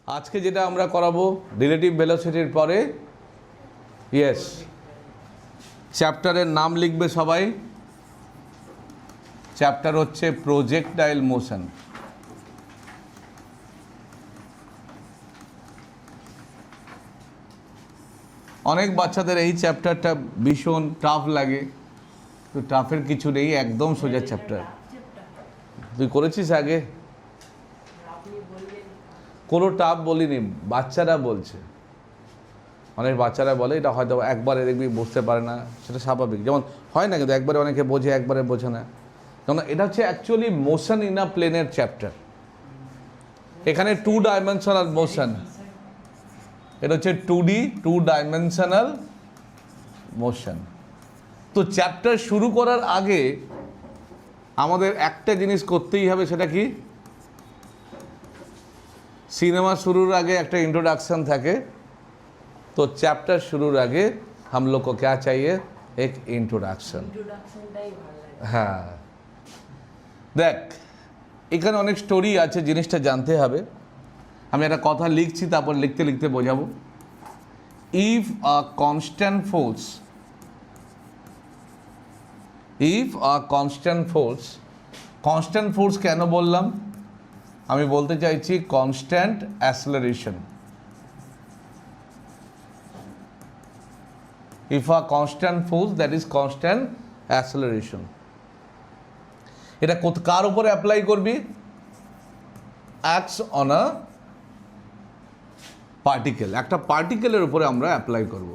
আজকে যেটা আমরা করাবো রিলেটিভ ভেলোসিটির পরে ইয়েস চ্যাপ্টারের নাম লিখবে সবাই। চ্যাপ্টার হচ্ছে প্রজেক্টাইল মোশন। অনেক বাচ্চাদের এই চ্যাপ্টারটা ভীষণ টাফ লাগে, তো টাফের কিছু নেই, একদম সোজা চ্যাপ্টার। তুই করেছিস আগে? কোনো টাফ বলিনি, বাচ্চারা বলছে। অনেক বাচ্চারা বলে এটা হয়তো একবারে দেখবি বুঝতে পারে না, সেটা স্বাভাবিক। যেমন হয় না কিন্তু একবারে অনেকে বোঝে, একবারে বোঝে না। কারণ এটা হচ্ছে অ্যাকচুয়ালি মোশন ইন আ প্লেনের চ্যাপ্টার। এখানে 2 ডাইমেনশনাল মোশন, এটা হচ্ছে 2D 2 ডাইমেনশনাল মোশন। তো চ্যাপ্টার শুরু করার আগে আমাদের একটা জিনিস করতেই হবে, সেটা কি? সিনেমা শুরুর আগে একটা इंट्रोडक्शन থাকে, तो चैप्टर शुरू आगे हम लोग को क्या चाहिए? एक इंट्रोडक्शन। हाँ देख এখানে অনেক স্টোরি আছে, জিনিসটা জানতে হবে। আমি একটা কথা লিখছি, তারপর লিখতে লিখতে বোঝাবো। If a constant force, if a constant force, constant force কেন বললাম? আমি বলতে চাইছি constant অ্যাসেলারেশন। If a constant force, that is constant acceleration. এটা কার উপরে অ্যাপ্লাই করবি? acts on a particle, একটা পার্টিকেলের উপরে আমরা অ্যাপ্লাই করব।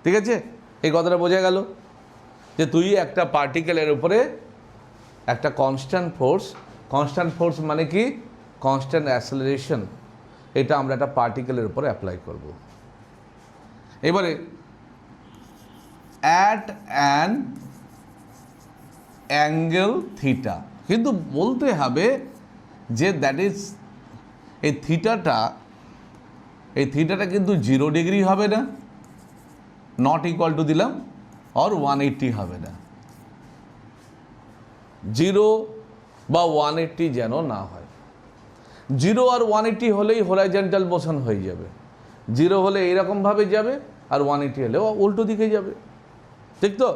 ঠিক আছে, এই কথাটা বোঝা গেল যে তুই একটা পার্টিকেলের উপরে একটা কনস্ট্যান্ট ফোর্স মানে কি? কনস্ট্যান্ট অ্যাসেলারেশন, এটা আমরা একটা পার্টিকেলের উপরে অ্যাপ্লাই করব। এবারে অ্যাট অ্যান অ্যাঙ্গেল থিটা, কিন্তু বলতে হবে যে দ্যাট ইজ এই থিটাটা কিন্তু 0 ডিগ্রি হবে না, নট ইকুয়াল টু দিলাম, আর 180 হবে না। 0 বা 180 যেন না হয়। 0 আর 180 হলেই হরাইজন্টাল মোশন হয়ে যাবে। 0 হলে এইরকমভাবে যাবে, আর 180 হলেও উল্টো দিকে যাবে। ঠিক তো?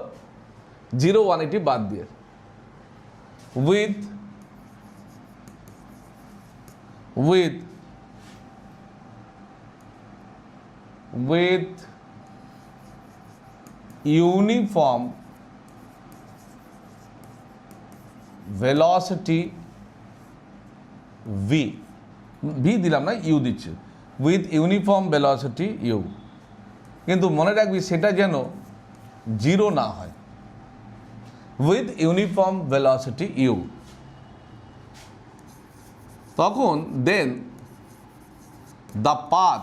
0 180 বাদ দিয়ে with uniform velocity v দিলাম না, u দিচ্ছে, উইথ ইউনিফর্ম ভেলোসিটি ইউ। কিন্তু মনে রাখবি সেটা যেন 0 না হয়। উইথ ইউনিফর্ম ভেলোসিটি ইউ, তখন then the path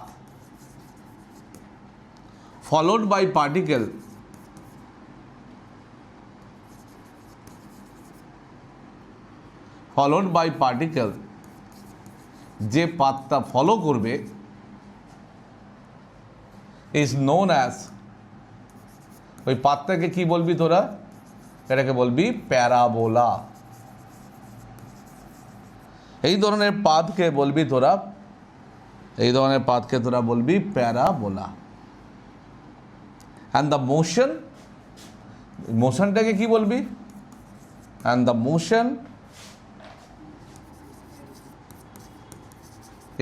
followed by particle যে পাথটা ফলো করবে ইজ নোন অ্যাজ, ওই পাথটাকে কি বলবি তোরা? এটাকে বলবি প্যারাবোলা। এই ধরনের পাথকে বলবি তোরা, বলবি প্যারাবোলা। অ্যান্ড দ্য মোশনটাকে কি বলবি? And the motion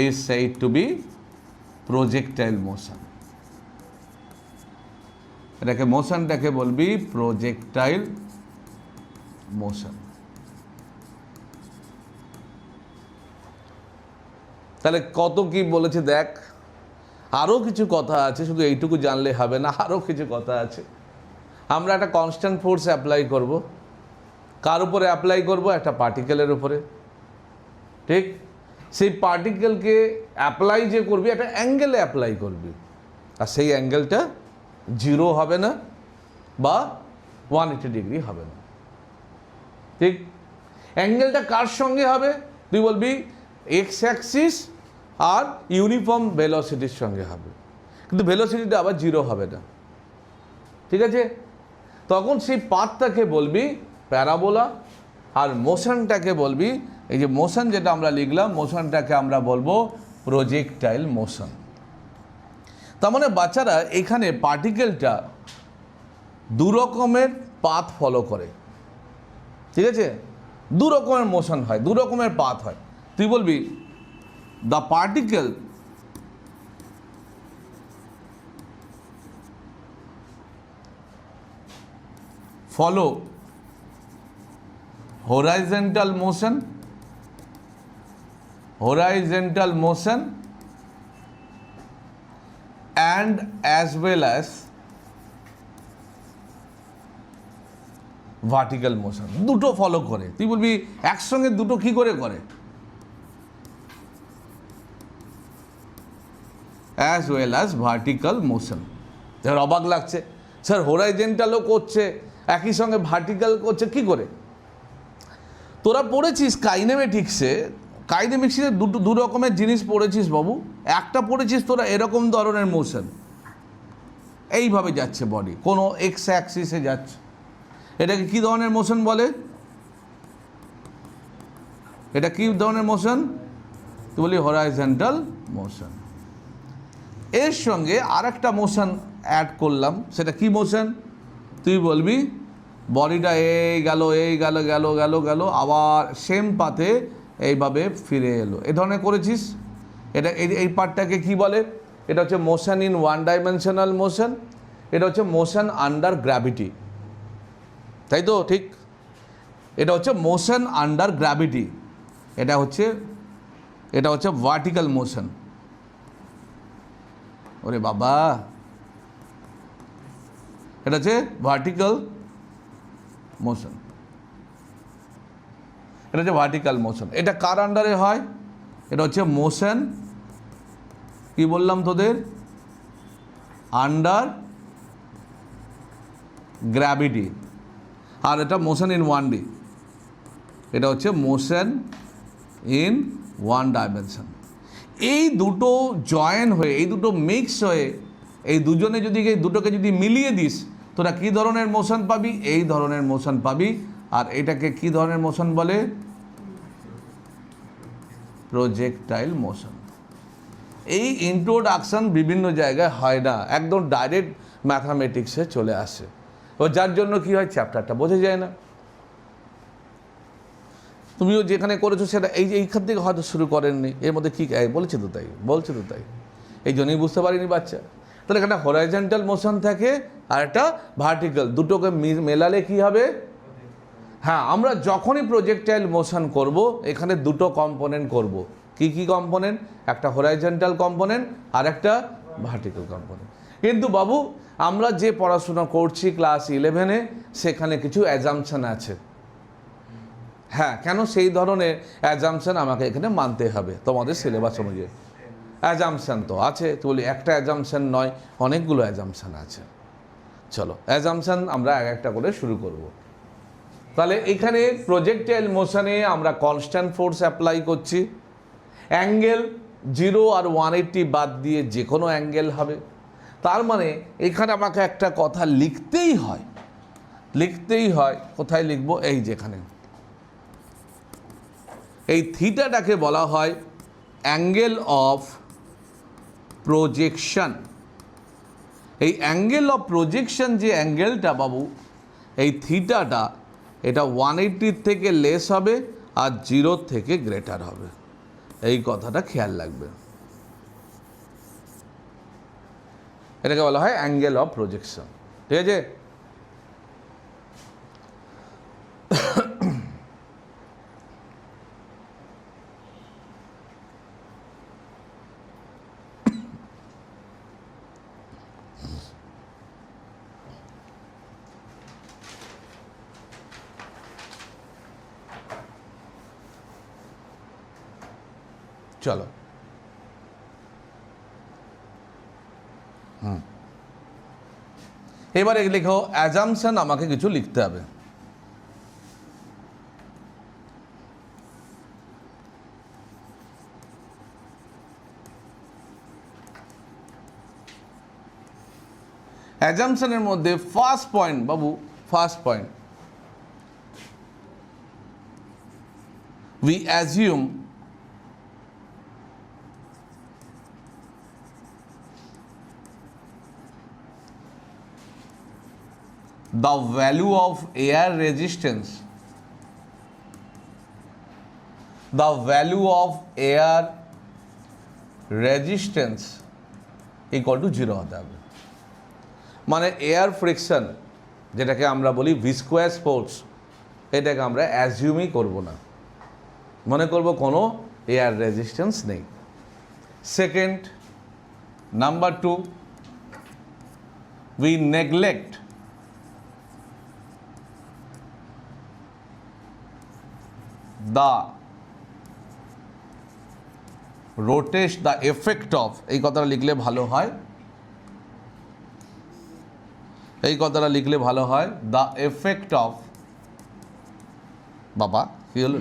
is said to be projectile motion. এটাকে মোশনটাকে বলবি প্রজেক্টাইল মোশন। তাহলে কত কি বলেছে দেখ। আরও কিছু কথা আছে, শুধু এইটুকু জানলে হবে না, আরও কিছু কথা আছে। আমরা একটা কনস্ট্যান্ট ফোর্স অ্যাপ্লাই করব। কার উপরে অ্যাপ্লাই করব? একটা পার্টিকেলের উপরে। ঠিক, সেই পার্টিকেলকে অ্যাপ্লাই যে করবি একটা অ্যাঙ্গেলে অ্যাপ্লাই করবি, আর সেই অ্যাঙ্গেলটা 0 হবে না বা 180 ডিগ্রি হবে না। ঠিক, অ্যাঙ্গেলটা কার সঙ্গে হবে? তুই বলবি এক্স অ্যাক্সিস আর ইউনিফর্ম ভেলোসিটির সঙ্গে হবে, কিন্তু ভেলোসিটিটা আবার 0 হবে না। ঠিক আছে, তখন সেই পাথটাকে বলবি প্যারাবোলা, আর মোশনটাকে বলবি এই যে মোশন যেটা আমরা লিখলাম, মোশনটাকে আমরা বলবো প্রজেক্টাইল মোশন। তার মানে বাচ্চারা এখানে পার্টিকেলটা দু রকমের পাথ ফলো করে, ঠিক আছে? দু রকমের মোশন হয়, দু রকমের পাথ হয়। তুই বলবি the particle follow horizontal motion and as well as vertical motion, দুটো ফলো করে। তুই বলবি একসঙ্গে দুটো কি করে করে? As well as vertical motion. এবার অবাক লাগছে, স্যার হরাইজেন্টালও করছে একই সঙ্গে ভার্টিক্যাল করছে কি করে? তোরা পড়েছিস কাইনেমেটিক্সে, কাইনেমেটিক্সে দু রকমের জিনিস পড়েছিস বাবু। একটা পড়েছিস তোরা এরকম ধরনের মোশন, এইভাবে যাচ্ছে বডি, কোনো এক্স অ্যাক্সিসে যাচ্ছে, এটাকে কি ধরনের মোশন বলে? এটা কি ধরনের মোশন? তুই বলি হরাইজন্টাল মোশন। এর সঙ্গে আর একটা মোশন অ্যাড করলাম, সেটা কি মোশন? তুই বলবি বডিটা এই গেল এই গেল গেল গেল গেল, আবার সেম পাথে এইভাবে ফিরে এলো, এ ধরনের করেছিস। এটা এই পার্টটাকে কি বলে? এটা হচ্ছে motion in one dimensional motion, এটা হচ্ছে মোশন আন্ডার গ্র্যাভিটি, তাই তো? ঠিক, এটা হচ্ছে মোশন আন্ডার গ্র্যাভিটি, এটা হচ্ছে ভার্টিক্যাল মোশন। ওরে বাবা, এটা হচ্ছে ভার্টিক্যাল মোশন, এটা হচ্ছে ভার্টিক্যাল মোশন। এটা কার আন্ডারে হয়? এটা হচ্ছে মোশন, কি বললাম তোদের, আন্ডার গ্র্যাভিটি। আর এটা মোশন ইন 1D, এটা হচ্ছে মোশন ইন ওয়ান ডাইমেনশন। এই দুটো জয়েন হয়ে, এই দুটো মিক্স হয়ে, এই দুজনে যদি এই দুটোকে যদি মিলিয়ে দিস, তোরা কী ধরনের মোশন পাবি? এই ধরনের মোশন পাবি। আর এটাকে কি ধরনের মোশন বলে? Projectile motion. এই ইন্ট্রোডাকশন বিভিন্ন জায়গায় হয় না, একদম ডাইরেক্ট ম্যাথামেটিক্সে চলে আসে, ও যার জন্য কি হয়, চ্যাপ্টারটা বোঝা যায় না। তুমিও যেখানে করেছো সেটা এইখান থেকে হয়তো শুরু করেননি, এর মধ্যে কী বলছে তো তাই, এই জন্যই বুঝতে পারিনি বাচ্চা। তাহলে এখানে হরাইজন্টাল মোশন থাকে আর একটা ভার্টিক্যাল, দুটোকে মেলালে কি হবে? হ্যাঁ, আমরা যখনই প্রজেক্টাইল মোশন করব, এখানে দুটো কম্পোনেন্ট করব। কি কি কম্পোনেন্ট? একটা হরাইজন্টাল কম্পোনেন্ট আর একটা ভার্টিক্যাল কম্পোনেন্ট। কিন্তু বাবু, আমরা যে পড়াশোনা করছি ক্লাস 11-এ, সেখানে কিছু অ্যাজাম্পশন আছে। হ্যাঁ, কেন? সেই ধরনের অ্যাজাম্পশন আমাকে এখানে মানতে হবে তোমাদের সিলেবাস অনুযায়ী। অ্যাজাম্পশন তো আছে, তো বলি একটা অ্যাজাম্পশন নয়, অনেকগুলো অ্যাজাম্পশন আছে। চলো অ্যাজাম্পশন আমরা এক একটা করে শুরু করব। তাহলে এখানে প্রজেক্টাইল মোশনে আমরা কনস্ট্যান্ট ফোর্স অ্যাপ্লাই করছি। অ্যাঙ্গেল 0 আর 180 বাদ দিয়ে যে কোনো অ্যাঙ্গেল হবে। তার মানে এখানে আমাকে একটা কথা লিখতেই হয়। কোথায় লিখবো? এই যেখানে, এই থিটাটাকে বলা হয় অ্যাঙ্গেল অফ প্রজেকশন। এই অ্যাঙ্গেল অফ প্রজেকশন যে অ্যাঙ্গেলটা বাবু, এই থিটাটা, এটা 180 থেকে লেস হবে আর 0 থেকে গ্রেটার হবে। এই কথাটা খেয়াল রাখবে। এটাকে বলা হয় অ্যাঙ্গেল অফ প্রজেকশন, ঠিক আছে? চলো, এবারে লেখো অ্যাজাম্পশন, আমাকে কিছু লিখতে হবে। অ্যাজাম্পশনের মধ্যে first point Babu, first point, we assume the value of air resistance, the value of air resistance equal to 0 হতে হবে। মানে এয়ার ফ্রিকশন যেটাকে আমরা বলি ভিস্কোয়াস ফোর্স, এটাকে আমরা অ্যাজিউমই করব না, মনে করব কোনো এয়ার রেজিস্ট্যান্স নেই। Second, number 2, we neglect the rotation, the effect of, এই কথাটা লিখলে ভালো হয়, এই কথাটা লিখলে ভালো হয়, the effect of, বাবা কি হলো,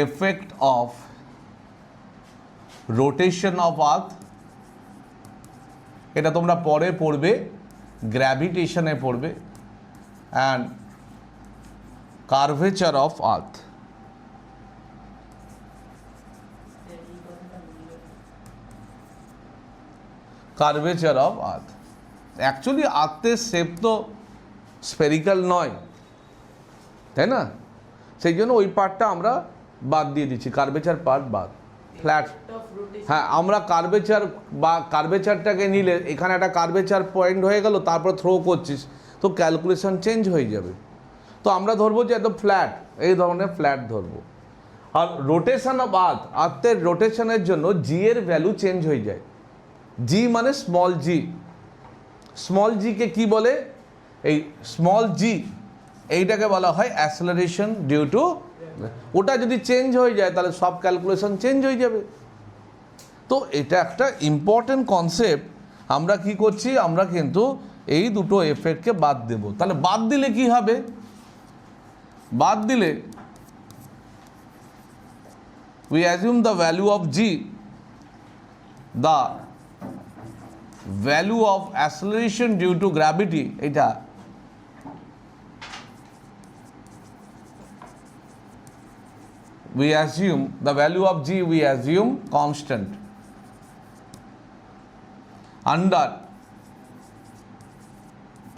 effect of rotation of earth, এটা তোমরা পরে পড়বে, গ্র্যাভিটেশনে পড়বে, and curvature of earth, curvature of earth. Actually আর্থের শেপ তো স্ফেরিক্যাল নয়, তাই না? সেই জন্য ওই পার্টটা আমরা বাদ দিয়ে দিচ্ছি, কার্ভেচার পার্ট বাদ, ফ্ল্যাট। হ্যাঁ, আমরা কার্ভেচার বা কার্ভেচারটাকে নিলে এখানে একটা কার্ভেচার পয়েন্ট হয়ে গেল, তারপর থ্রো করছিস তো ক্যালকুলেশন চেঞ্জ হয়ে যাবে। তো আমরা ধরবো যে একদম ফ্ল্যাট, এই ধরনের ফ্ল্যাট ধরবো। আর রোটেশন অফ আর্থ, আর্থের রোটেশনের জন্য জি এর ভ্যালু চেঞ্জ হয়ে যায়। জি মানে স্মল জি, স্মল জিকে কি বলে, এই স্মল জি এইটাকে বলা হয় অ্যাসেলারেশন ডিউ টু, ওটা যদি চেঞ্জ হয়ে যায় তাহলে সব ক্যালকুলেশন চেঞ্জ হয়ে যাবে। তো এটা একটা ইম্পর্টেন্ট কনসেপ্ট। আমরা কি করছি, আমরা কিন্তু এই দুটো এফেক্টকে বাদ দেব। তাহলে বাদ দিলে কি হবে, বাদ দিলে we assume the value of g, the value of acceleration due to gravity, এটা we assume the value of g, we assume constant under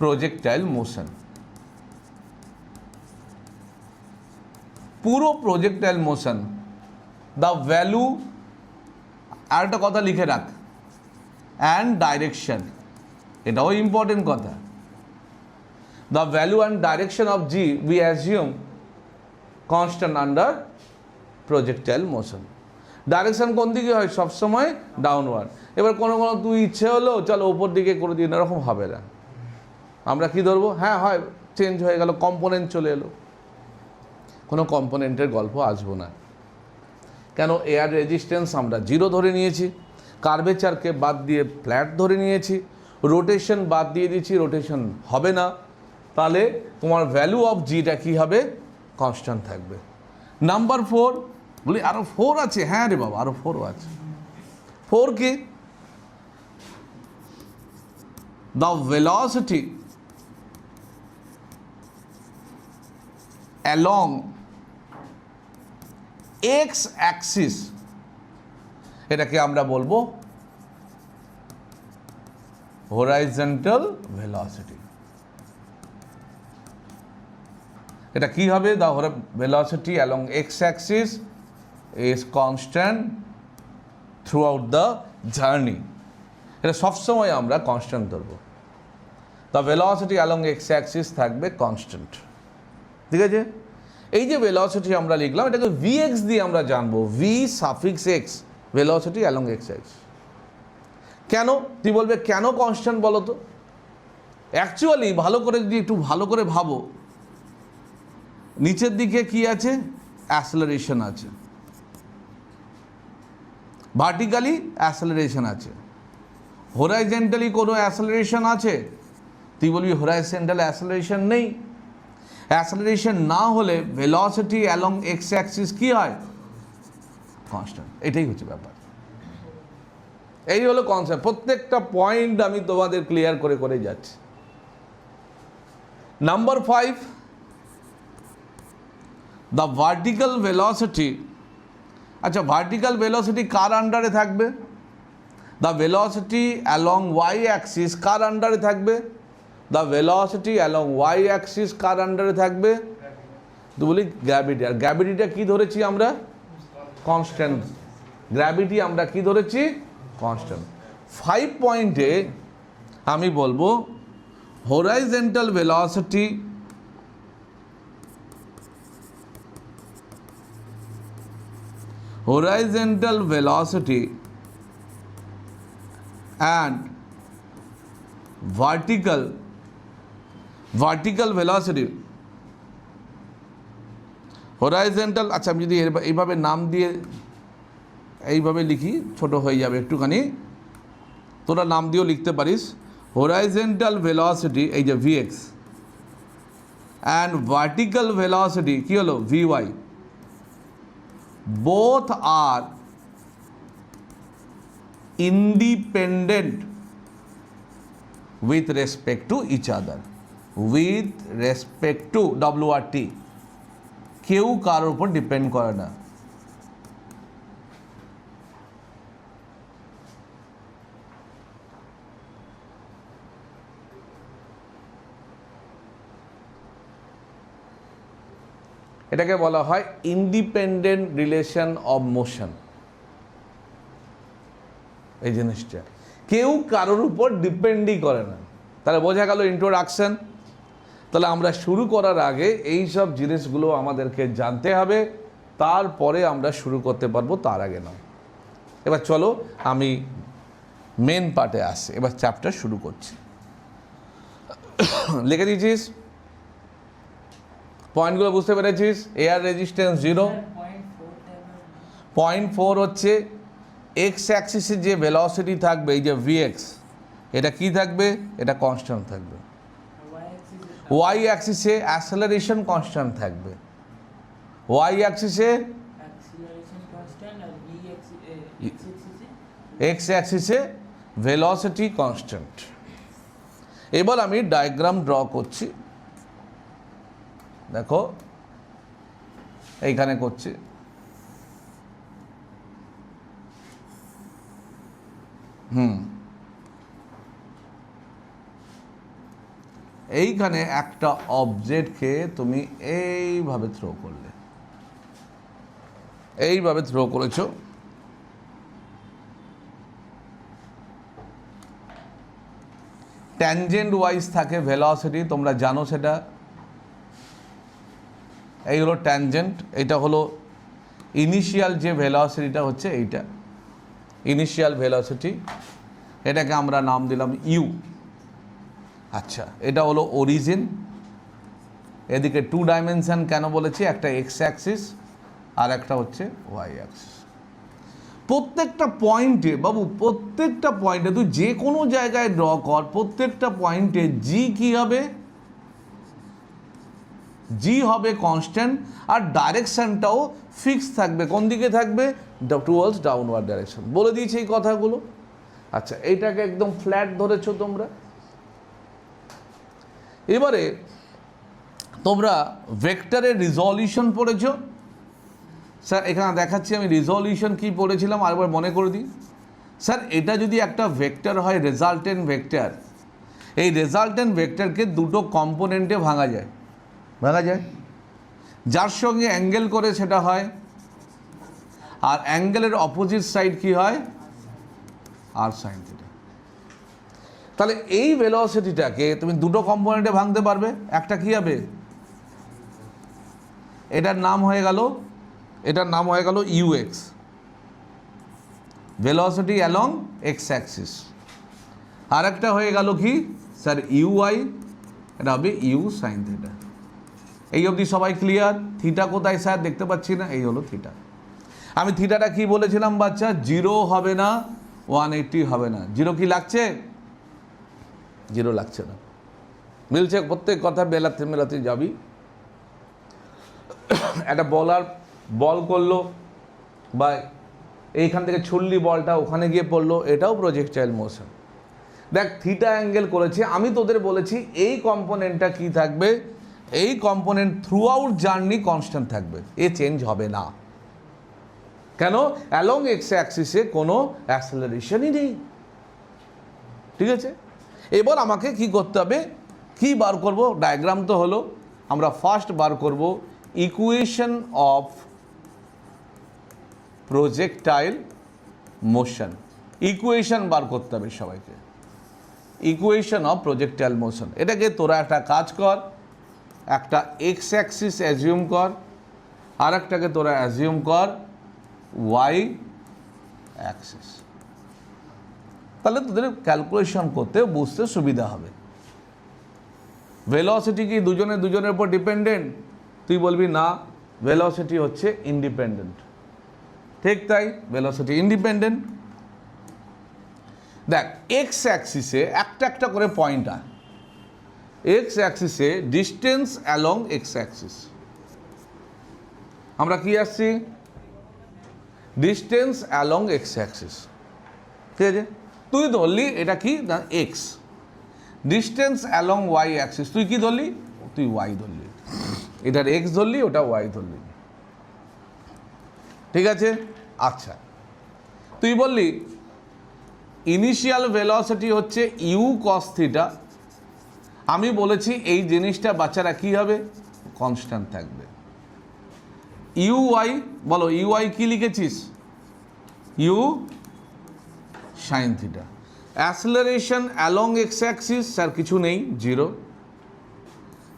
projectile motion, পুরো projectile motion, the value, আর একটা কথা লিখে রাখ, and direction, এটাও important কথা, the value and direction of g we assume constant under projectile motion. Direction কোন দিকে হয়, সবসময় ডাউনওয়ার্ড। এবার কোনো কোনো তুই ইচ্ছে হলো চলো ওপর দিকে করে দিন, এরকম হবে না। আমরা কি ধরবো, হ্যাঁ হয় চেঞ্জ হয়ে গেল, কম্পোনেন্ট চলে এলো, কোনো কম্পোনেন্টের গল্প আসবো না। কেন, এয়ার রেজিস্ট্যান্স আমরা 0 ধরে নিয়েছি, কার্ভেচারকে বাদ দিয়ে ফ্ল্যাট ধরে নিয়েছি, রোটেশন বাদ দিয়ে দিচ্ছি, রোটেশন হবে না, তাহলে তোমার ভ্যালু অফ জিটা কী হবে, কনস্ট্যান্ট থাকবে। নাম্বার 4, বলি আরও 4 আছে, হ্যাঁ রে বাবা আরও 4ও আছে। 4 কি, the velocity along X Axis, এটাকে আমরা বলবো হরাইজন্টাল ভেলোসিটি। এটা কি হবে, the velocity along X Axis is constant through out the journey, এটা সবসময় আমরা কনস্ট্যান্ট ধরবো। The velocity along X Axis থাকবে কনস্ট্যান্ট, ঠিক আছে। এই যে ভেলোসিটি আমরা লিখলাম, এটাকে vx দিয়ে আমরা জানবো, v suffix x, velocity along X Axis. কেন, তুই বলবে কেন কনস্ট্যান্ট বলো তো। অ্যাকচুয়ালি ভালো করে যদি একটু ভালো করে ভাবো, নিচের দিকে কি আছে, অ্যাসেলারেশন আছে, ভার্টিক্যালি অ্যাসেলারেশন আছে, হরাইজন্টালি কোনো অ্যাসেলারেশন আছে, তুই বলবি হরাইজন্টাল অ্যাসেলারেশন নেই। অ্যাসেলারেশন না হলে ভেলোসিটি অ্যালং এক্স অ্যাক্সিস কি হয়, কনস্ট্যান্ট। এটাই হচ্ছে ব্যাপার, এই হলো কনসেপ্ট। প্রত্যেকটা পয়েন্ট আমি তোমাদের ক্লিয়ার করে করে যাচ্ছি। নাম্বার 5, দ্য ভার্টিক্যাল ভেলোসিটি, আচ্ছা ভার্টিক্যাল ভেলোসিটি কার আন্ডারে থাকবে? The velocity along Y axis কার আন্ডারে থাকবে? The velocity along Y axis কার আন্ডারে থাকবে? তো বলি গ্র্যাভিটি। আর গ্র্যাভিটিটা কি ধরেছি আমরা? কনস্ট্যান্ট। গ্র্যাভিটি আমরা কি ধরেছি? কনস্ট্যান্ট। 5 পয়েন্টে আমি বলবো horizontal velocity and vertical velocity, horizontal, আচ্ছা আমি যদি এইভাবে নাম দিয়ে এইভাবে লিখি ছোট হয়ে যাবে একটুখানি, তোরা নাম দিয়েও লিখতে পারিস। হরাইজন্টাল ভেলোসিটি এই যে vx অ্যান্ড ভার্টিক্যাল ভেলোসিটি কি হলো vy, both are independent with respect to each other, with respect to WRT, কেউ কারোর উপর ডিপেন্ড করে না। এটাকে বলা হয় ইন্ডিপেন্ডেন্ট রিলেশন অফ মোশন। এই জিনিসটা কেউ কারোর উপর ডিপেন্ডই করে না। তাহলে বোঝা গেল ইন্ট্রোডাকশন। তাহলে আমরা শুরু করার আগে এই সব জিনিসগুলো আমাদেরকে জানতে হবে, তারপরে আমরা শুরু করতে পারবো, তার আগে না। এবার চলো আমি মেন পার্টে আসি, এবার চ্যাপ্টার শুরু করছি। লিখে দিয়েছিস পয়েন্টগুলো? বুঝতে পেরেছিস? এয়ার রেজিস্ট্যান্স 0, 0.4 হচ্ছে এক্স অ্যাক্সিসে যে ভেলোসিটি থাকবে এই যে vx, এটা কি থাকবে? এটা কনস্ট্যান্ট থাকবে। ওয়াই অ্যাক্সিসে অ্যাক্সেলারেশন কনস্ট্যান্ট থাকবে। ওয়াই অ্যাক্সিসে এক্স অ্যাক্সিসে ভেলোসিটি কনস্ট্যান্ট। এবার আমি ডায়াগ্রাম ড্র করছি, দেখো এইখানে করছি। এইখানে একটা অবজেক্টকে তুমি এইভাবে থ্রো করলে, এইভাবে থ্রো করেছো, ট্যানজেন্ট ওয়াইজ থাকে ভেলোসিটি, তোমরা জানো সেটা। এই হলো ট্যানজেন্ট, এটা হলো ইনিশিয়াল যে ভেলোসিটিটা হচ্ছে এইটা ইনিশিয়াল ভেলোসিটি, এটাকে আমরা নাম দিলাম ইউ। আচ্ছা, এটা হলো অরিজিন। এদিকে 2 ডাইমেনশন কেন বলেছি? একটা এক্স অ্যাক্সিস আর একটা হচ্ছে ওয়াই অ্যাক্সিস। প্রত্যেকটা পয়েন্টে বাবু, প্রত্যেকটা পয়েন্টে তুই যে কোনো জায়গায় ড্র কর, প্রত্যেকটা পয়েন্টে জি কী হবে? জি হবে কনস্ট্যান্ট, আর ডাইরেকশনটাও ফিক্স থাকবে। কোন দিকে থাকবে? Towards downward direction. বলে দিয়েছি এই কথাগুলো। আচ্ছা, এইটাকে একদম ফ্ল্যাট ধরেছো তোমরা। এবারে তোমরা ভেক্টরের রিজলিউশন পড়েছো। স্যার এখানে দেখাচ্ছি আমি রিজলিউশন কি পড়েছিলাম, আরেকবার মনে করে দিই। স্যার এটা যদি একটা ভেক্টর হয়, রেজাল্টেন্ট ভেক্টর, এই রেজাল্টেন্ট ভেক্টরকে দুটো কম্পোনেন্টে ভাঙা যায়। যার সঙ্গে অ্যাঙ্গেল করে সেটা হয়, আর অ্যাঙ্গেলের অপোজিট সাইড কি হয়? আর সাইন থিটা। তাহলে এই ভেলোসিটিটাকে তুমি দুটো কম্পোনেন্টে ভাঙতে পারবে। একটা কি হবে? এটার নাম হয়ে গেল U X, velocity along X axis. আর একটা হয়ে গেল কি স্যার? ইউআই, এটা হবে ইউ সাইন থিটা। এই অবধি সবাই ক্লিয়ার? থিটা কোথায় স্যার? দেখতে পাচ্ছি না, এই হলো থিটা। আমি থিটাটা কি বলেছিলাম বাচ্চা? 0 হবে না, 180 হবে না। 0 কি লাগছে? 0 লাগছে না। মিলছে? প্রত্যেক কথা মেলাতে যাবি। একটা বল করলো, বা এইখান থেকে ছুড়লি বলটা ওখানে গিয়ে পড়লো, এটাও প্রজেক্টাইল মোশন। দেখ থিটা অ্যাঙ্গেল করেছে, আমি তোদের বলেছি এই কম্পোনেন্টটা কি থাকবে? এই component through out journey constant থাকবে, এ চেঞ্জ হবে না। কেন? অ্যালং এক্স অ্যাক্সিসে কোনো অ্যাক্সেলারেশনই নেই। ঠিক আছে, এবার আমাকে কি করতে হবে, কি বার করব? ডায়াগ্রাম তো হলো, আমরা ফার্স্ট বার করব equation of projectile motion. Equation বার করতে হবে সবাইকে, ইকুয়েশন অফ প্রজেক্টাইল মোশন। এটাকে তোরা একটা কাজ কর, একটা এক্স অ্যাক্সিস অ্যাজিউম কর, আর একটাকে তোরা অ্যাজিউম কর ওয়াই অ্যাক্সিস। তাহলে তোদের ক্যালকুলেশন করতে বুঝতে সুবিধা হবে। ভেলোসিটি কি দুজনের উপর ডিপেন্ডেন্ট? তুই বলবি না, ভেলোসিটি হচ্ছে ইন্ডিপেন্ডেন্ট। ঠিক তাই, ভেলোসিটি ইন্ডিপেন্ডেন্ট। দেখ, এক্স অ্যাক্সিসে একটা একটা করে পয়েন্ট আছে। এক্স অ্যাক্সিসে ডিস্টেন্স অ্যালং এক্স অ্যাক্সিস, আমরা কি আসছি? Distance along X axis. ঠিক আছে, তুই ধরলি এটা কি না X. Distance along Y axis, তুই কি ধরলি? তুই ওয়াই ধরলি। এটার এক্স ধরলি, ওটা ওয়াই ধরলি। ঠিক আছে, আচ্ছা, তুই বললি ইনিশিয়াল ভেলোসিটি হচ্ছে ইউ কস থিটা। আমি বলেছি এই জিনিসটা বাচ্চারা কি হবে? কনস্ট্যান্ট থাকবে। ইউ ওয়াই, বলো ইউ ওয়াই কি লিখেছিস? U sine theta. Acceleration along X axis, sir কিছু নেই, 0।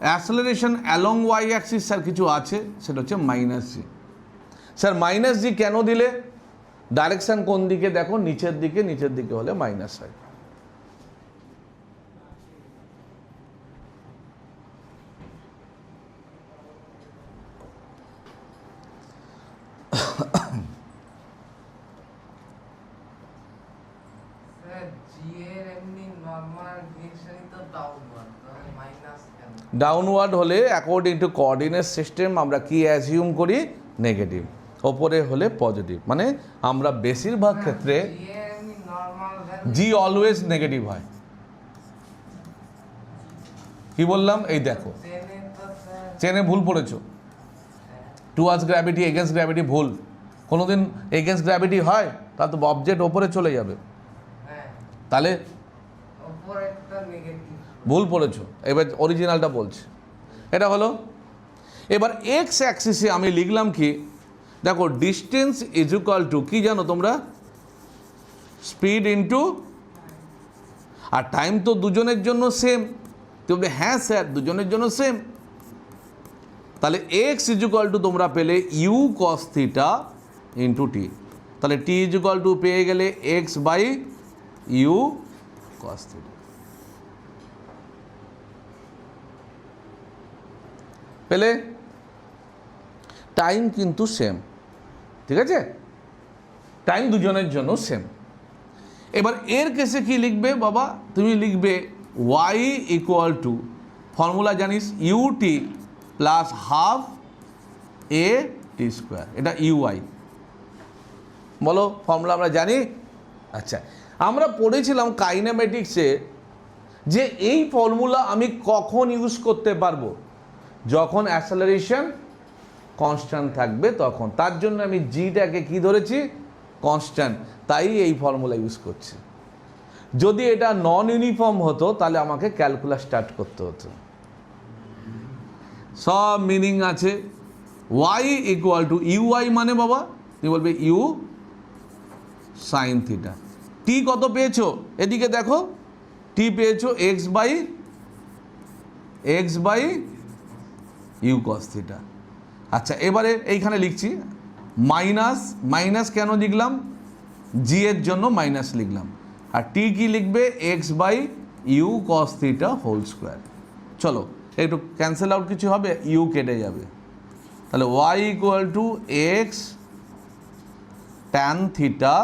Acceleration along Y axis, sir কিছু আছে, সেটা হচ্ছে minus G. Sir minus G কেন দিলে? ডাইরেকশন কোন দিকে দেখো? নিচের দিকে, নিচের দিকে হলে মাইনাস হয়। ডাউনওয়ার্ড হলে অ্যাকর্ডিং টু কোঅর্ডিনেট সিস্টেম আমরা কি অ্যাজিউম করি? নেগেটিভ। ওপরে হলে পজিটিভ। মানে আমরা বেশিরভাগ ক্ষেত্রে জি অলওয়েজ নেগেটিভ হয়। কি বললাম? এই দেখো, চেনে ভুল পড়েছো। টুয়ার্ডস গ্র্যাভিটি, এগেনস্ট গ্র্যাভিটি ভুল। কোনোদিন এগেনস্ট গ্র্যাভিটি হয়? তা তো অবজেক্ট ওপরে চলে যাবে। তাহলে ভুল পড়েছো। এবার অরিজিনালটা বলছি, এটা হলো। এবার এক্স অ্যাক্সিসে আমি লিখলাম কি? দেখো, ডিস্টেন্স ইজ ইকুয়াল টু কি জানো তোমরা? স্পিড ইন্টু, আর টাইম তো দুজনের জন্য সেম। তুমি হ্যাঁ স্যার, দুজনের জন্য সেম। তাহলে এক্স ইজ ইকুয়াল টু তোমরা পেলে u cos theta into t. তাহলে টি ইজ ইকুয়াল টু পেয়ে গেলে x by u cos theta. পেলে? টাইম কিন্তু সেম। ঠিক আছে, টাইম দুজনের জন্য সেম। এবার এর কেসে কি লিখবে বাবা? তুমি লিখবে ওয়াই ইকুয়াল টু, ফর্মুলা জানিস, ইউ টি প্লাস হাফ এ টি স্কোয়ার। এটা ইউআই। বলো, ফর্মুলা আমরা জানি। আচ্ছা, আমরা পড়েছিলাম কাইনেমেটিক্সে যে এই ফর্মুলা আমি কখন ইউজ করতে পারবো? যখন অ্যাসেলারেশন কনস্ট্যান্ট থাকবে তখন। তার জন্য আমি জিটাকে কি ধরেছি? কনস্ট্যান্ট। তাই এই ফর্মুলা ইউজ করছি। যদি এটা নন ইউনিফর্ম হতো তাহলে আমাকে ক্যালকুলাস স্টার্ট করতে হতো। সব মিনিং আছে। ওয়াই ইকুয়াল টু ইউআই মানে বাবা তুমি বলবে ইউ সাইন থিটা। টি কত পেয়েছো? এদিকে দেখো, টি পেয়েছো x by u cos theta. আচ্ছা, এবারে এইখানে লিখছি মাইনাস কেন লিখলাম? জি এর জন্য মাইনাস লিখলাম। আর টি কি লিখবে? X by u cos theta whole square. চলো একটু ক্যান্সেল আউট কিছু হবে, ইউ কেটে যাবে। তাহলে y equal to x tan theta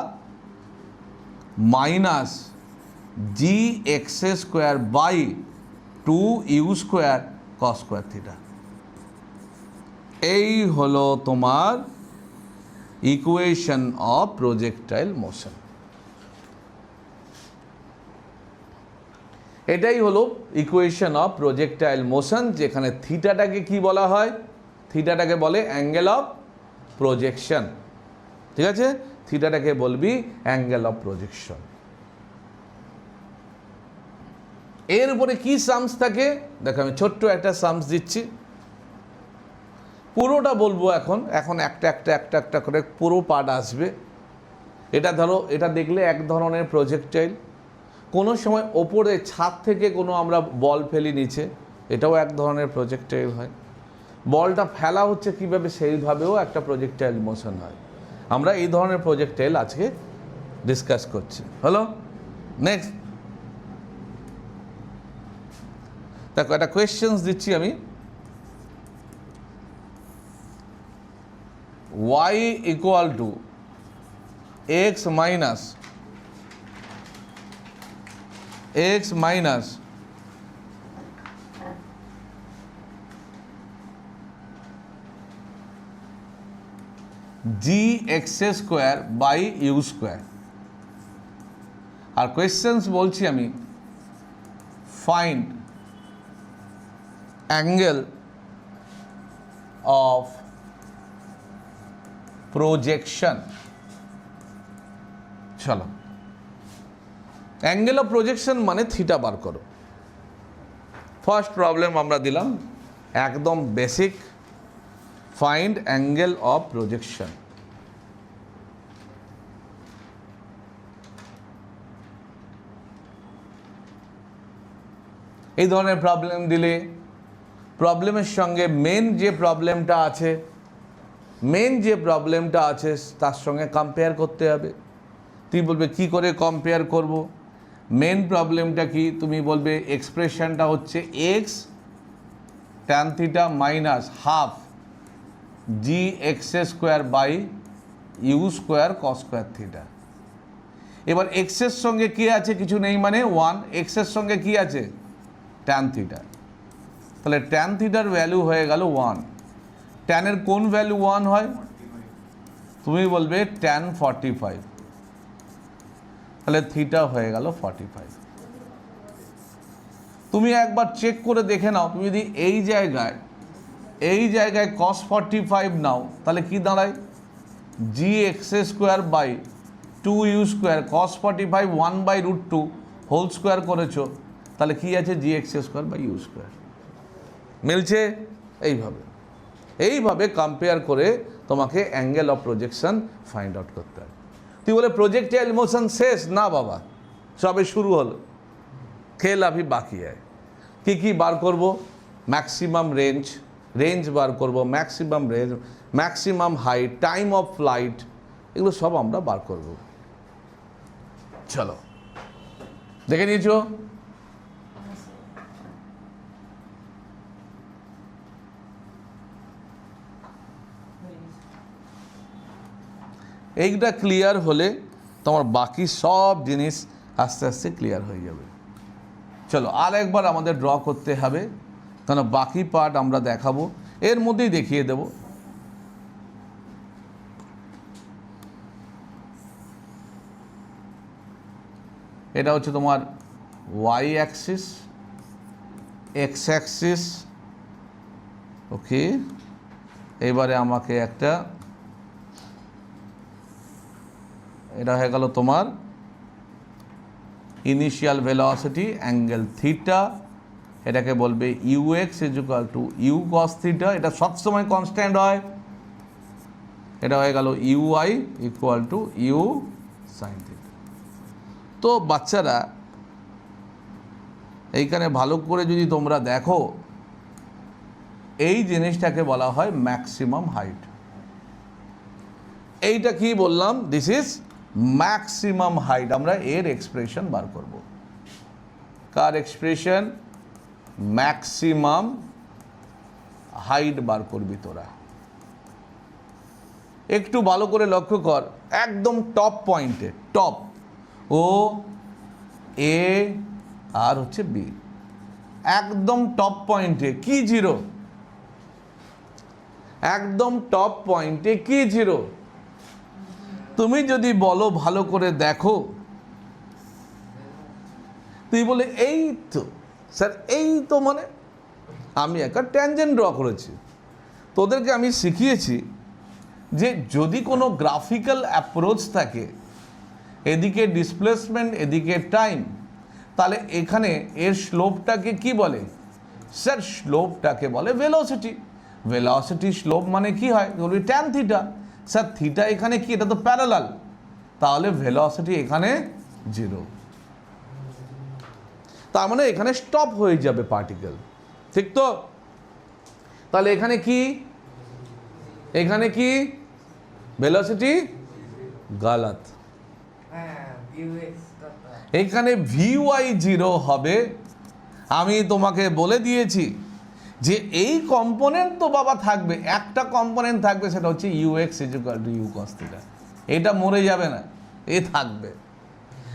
minus g x square by 2u square cos square theta. এই হলো তোমার ইকুয়েশন অফ প্রজেক্টাইল মোশন। এটাই হলো ইকুয়েশন অফ প্রজেক্টাইল মোশন, যেখানে থিটাটাকে কি বলা হয়? থিটাটাকে বলে অ্যাঙ্গেল অফ প্রজেকশন। ঠিক আছে, থিটাটাকে বলবি অ্যাঙ্গেল অফ প্রজেকশন। এর উপরে কি সামস থাকে দেখো, আমি ছোট্ট একটা সামস দিচ্ছি, পুরোটা বলবো এখন একটা একটা একটা একটা করে পুরো পার্ট আসবে। এটা ধরো, এটা দেখলে এক ধরনের প্রজেক্টাইল। কোনো সময় ওপরে ছাদ থেকে কোনো আমরা বল ফেলি নিচে, এটাও এক ধরনের প্রজেক্টাইল হয়। বলটা ফেলা হচ্ছে কীভাবে, সেইভাবেও একটা প্রজেক্টাইল মোশন হয়। আমরা এই ধরনের প্রজেক্টাইল আজকে ডিসকাস করছি। হলো, নেক্সট দেখো একটা কোয়েশ্চেন্স দিচ্ছি আমি। y equal to x minus g x square by you square. আর কোয়েশ্চেন্স বলছি আমি, ফাইন্ড অ্যাঙ্গেল অফ প্রজেকশন। চলো, অ্যাঙ্গেল অফ প্রজেকশন মানে থিটা বার করো। ফার্স্ট প্রবলেম আমরা দিলাম একদম basic, find angle of projection. এই ধরনের প্রবলেম দিলে প্রবলেমের সঙ্গে মেন যে প্রবলেমটা আছে তার সঙ্গে কম্পেয়ার করতে হবে। তুই বলবে কি করে কম্পেয়ার করব? মেন প্রবলেমটা কি? তুমি বলবে এক্সপ্রেশনটা হচ্ছে x tan theta minus half g x square by you square cos square theta. এবার এক্সের সঙ্গে কি আছে? কিছু নেই, মানে 1। এক্সের সঙ্গে কি আছে? Tan theta. তাহলে ট্যান থিটার ভ্যালু হয়ে গেল 1। ট্যানের কোন ভ্যালু 1 হয়? তুমি বলবে ট্যান 45, তাহলে থিটা হয়ে গেল 45। তুমি একবার চেক করে দেখে নাও, তুমি যদি এই জায়গায় cos 45 নাও, তাহলে কি দাঁড়ায়? G x square by 2 U square cos 45 1/√2 whole square করেছো, তাহলে কি আছে? G x square by you square. মিলছে? এইভাবে কম্পেয়ার করে তোমাকে angle of projection find out করতে হবে। তুই বলে প্রজেক্টাইল মোশন শেষ? না বাবা, সবে শুরু হলো, খেল আভি বাকি হয়। কি বার করব? ম্যাক্সিমাম রেঞ্জ বার করব, maximum range, maximum height, time of flight, এগুলো সব আমরা বার করব। চলো, দেখে নিয়েছো? এইটা ক্লিয়ার হলে তোমার বাকি সব জিনিস আস্তে আস্তে ক্লিয়ার হয়ে যাবে। চলো, আর একবার আমাদের ড্র করতে হবে, কারণ বাকি পার্ট আমরা দেখাবো, এর মধ্যেই দেখিয়ে দেব। এটা হচ্ছে তোমার ওয়াই অ্যাক্সিস, এক্স অ্যাক্সিস। ওকে, এবারে আমাকে একটা, এটা হয়ে গেল তোমার ইনিশিয়াল ভেলোসিটি অ্যাঙ্গেল থিটা, এটাকে বলবে u x equal to u cos theta, এটা সবসময় কনস্ট্যান্ট হয়। এটা হয়ে গেল u I equal to u sine theta. তো বাচ্চারা, এইখানে ভালো করে যদি তোমরা দেখো, এই জিনিসটাকে বলা হয় ম্যাক্সিমাম হাইট। এইটা কি বললাম? This is maximum height. আমরা এর এক্সপ্রেশন বার করব। কার এক্সপ্রেশন? ম্যাক্সিমাম হাইট বার করবি তোরা। একটু ভালো করে লক্ষ্য কর, একদম টপ পয়েন্টে, টপ ও এ আর হচ্ছে বি, একদম টপ পয়েন্টে কি জিরো? একদম টপ পয়েন্টে কি জিরো? তুমি যদি বলো ভালো করে দেখো, তুই বলে এই তো স্যার, এই তো মানে আমি একটা ট্যানজেন্ট ড্র করেছি। তোদেরকে আমি শিখিয়েছি যে যদি কোনো গ্রাফিক্যাল অ্যাপ্রোচ থাকে, এদিকে ডিসপ্লেসমেন্ট এদিকে টাইম, তাহলে এখানে এর স্লোপটাকে কি বলে স্যার? স্লোপটাকে বলে ভেলোসিটি। ভেলোসিটি স্লোপ মানে কি হয়? বলবি ট্যান থিটা। স্যার থিটা এখানে কি? এটা তো প্যারালাল, তাহলে ভেলোসিটি এখানে 0। তার মানে এখানে স্টপ হয়ে যাবে পার্টিকেল, ঠিক তো? তাহলে এখানে কি? এখানে কি ভেলোসিটি? গালাত। এখানে vy 0 হবে। আমি তোমাকে বলে দিয়েছি যে এই কম্পোনেন্ট তো বাবা থাকবে, একটা কম্পোনেন্ট থাকবে, সেটা হচ্ছে ux = u cos θ। এটা মরে যাবে না, এ থাকবে,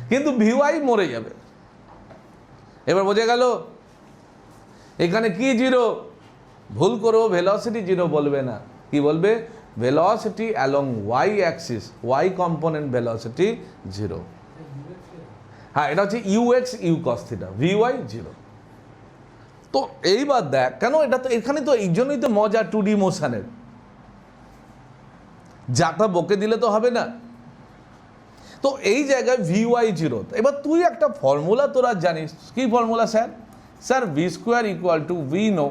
কিন্তু vy মরে যাবে। এবার বোঝা গেল? এখানে কি 0? ভুল করো, ভেলোসিটি 0 বলবে না, কি বলবে? Velocity along y Axis, y component velocity 0। হ্যাঁ, এটা হচ্ছে ux u cos θ, vy 0। তো এইবার দেখ, কেন এটা তো এখানে তো এই জন্যই তো মজা 2D মোশনের, যাটা বকে দিলে তো হবে না। তো এই জায়গায় vy 0। এবার তুই একটা ফর্মুলা তোরা জানিস, কি formula sir? Sir v² = v no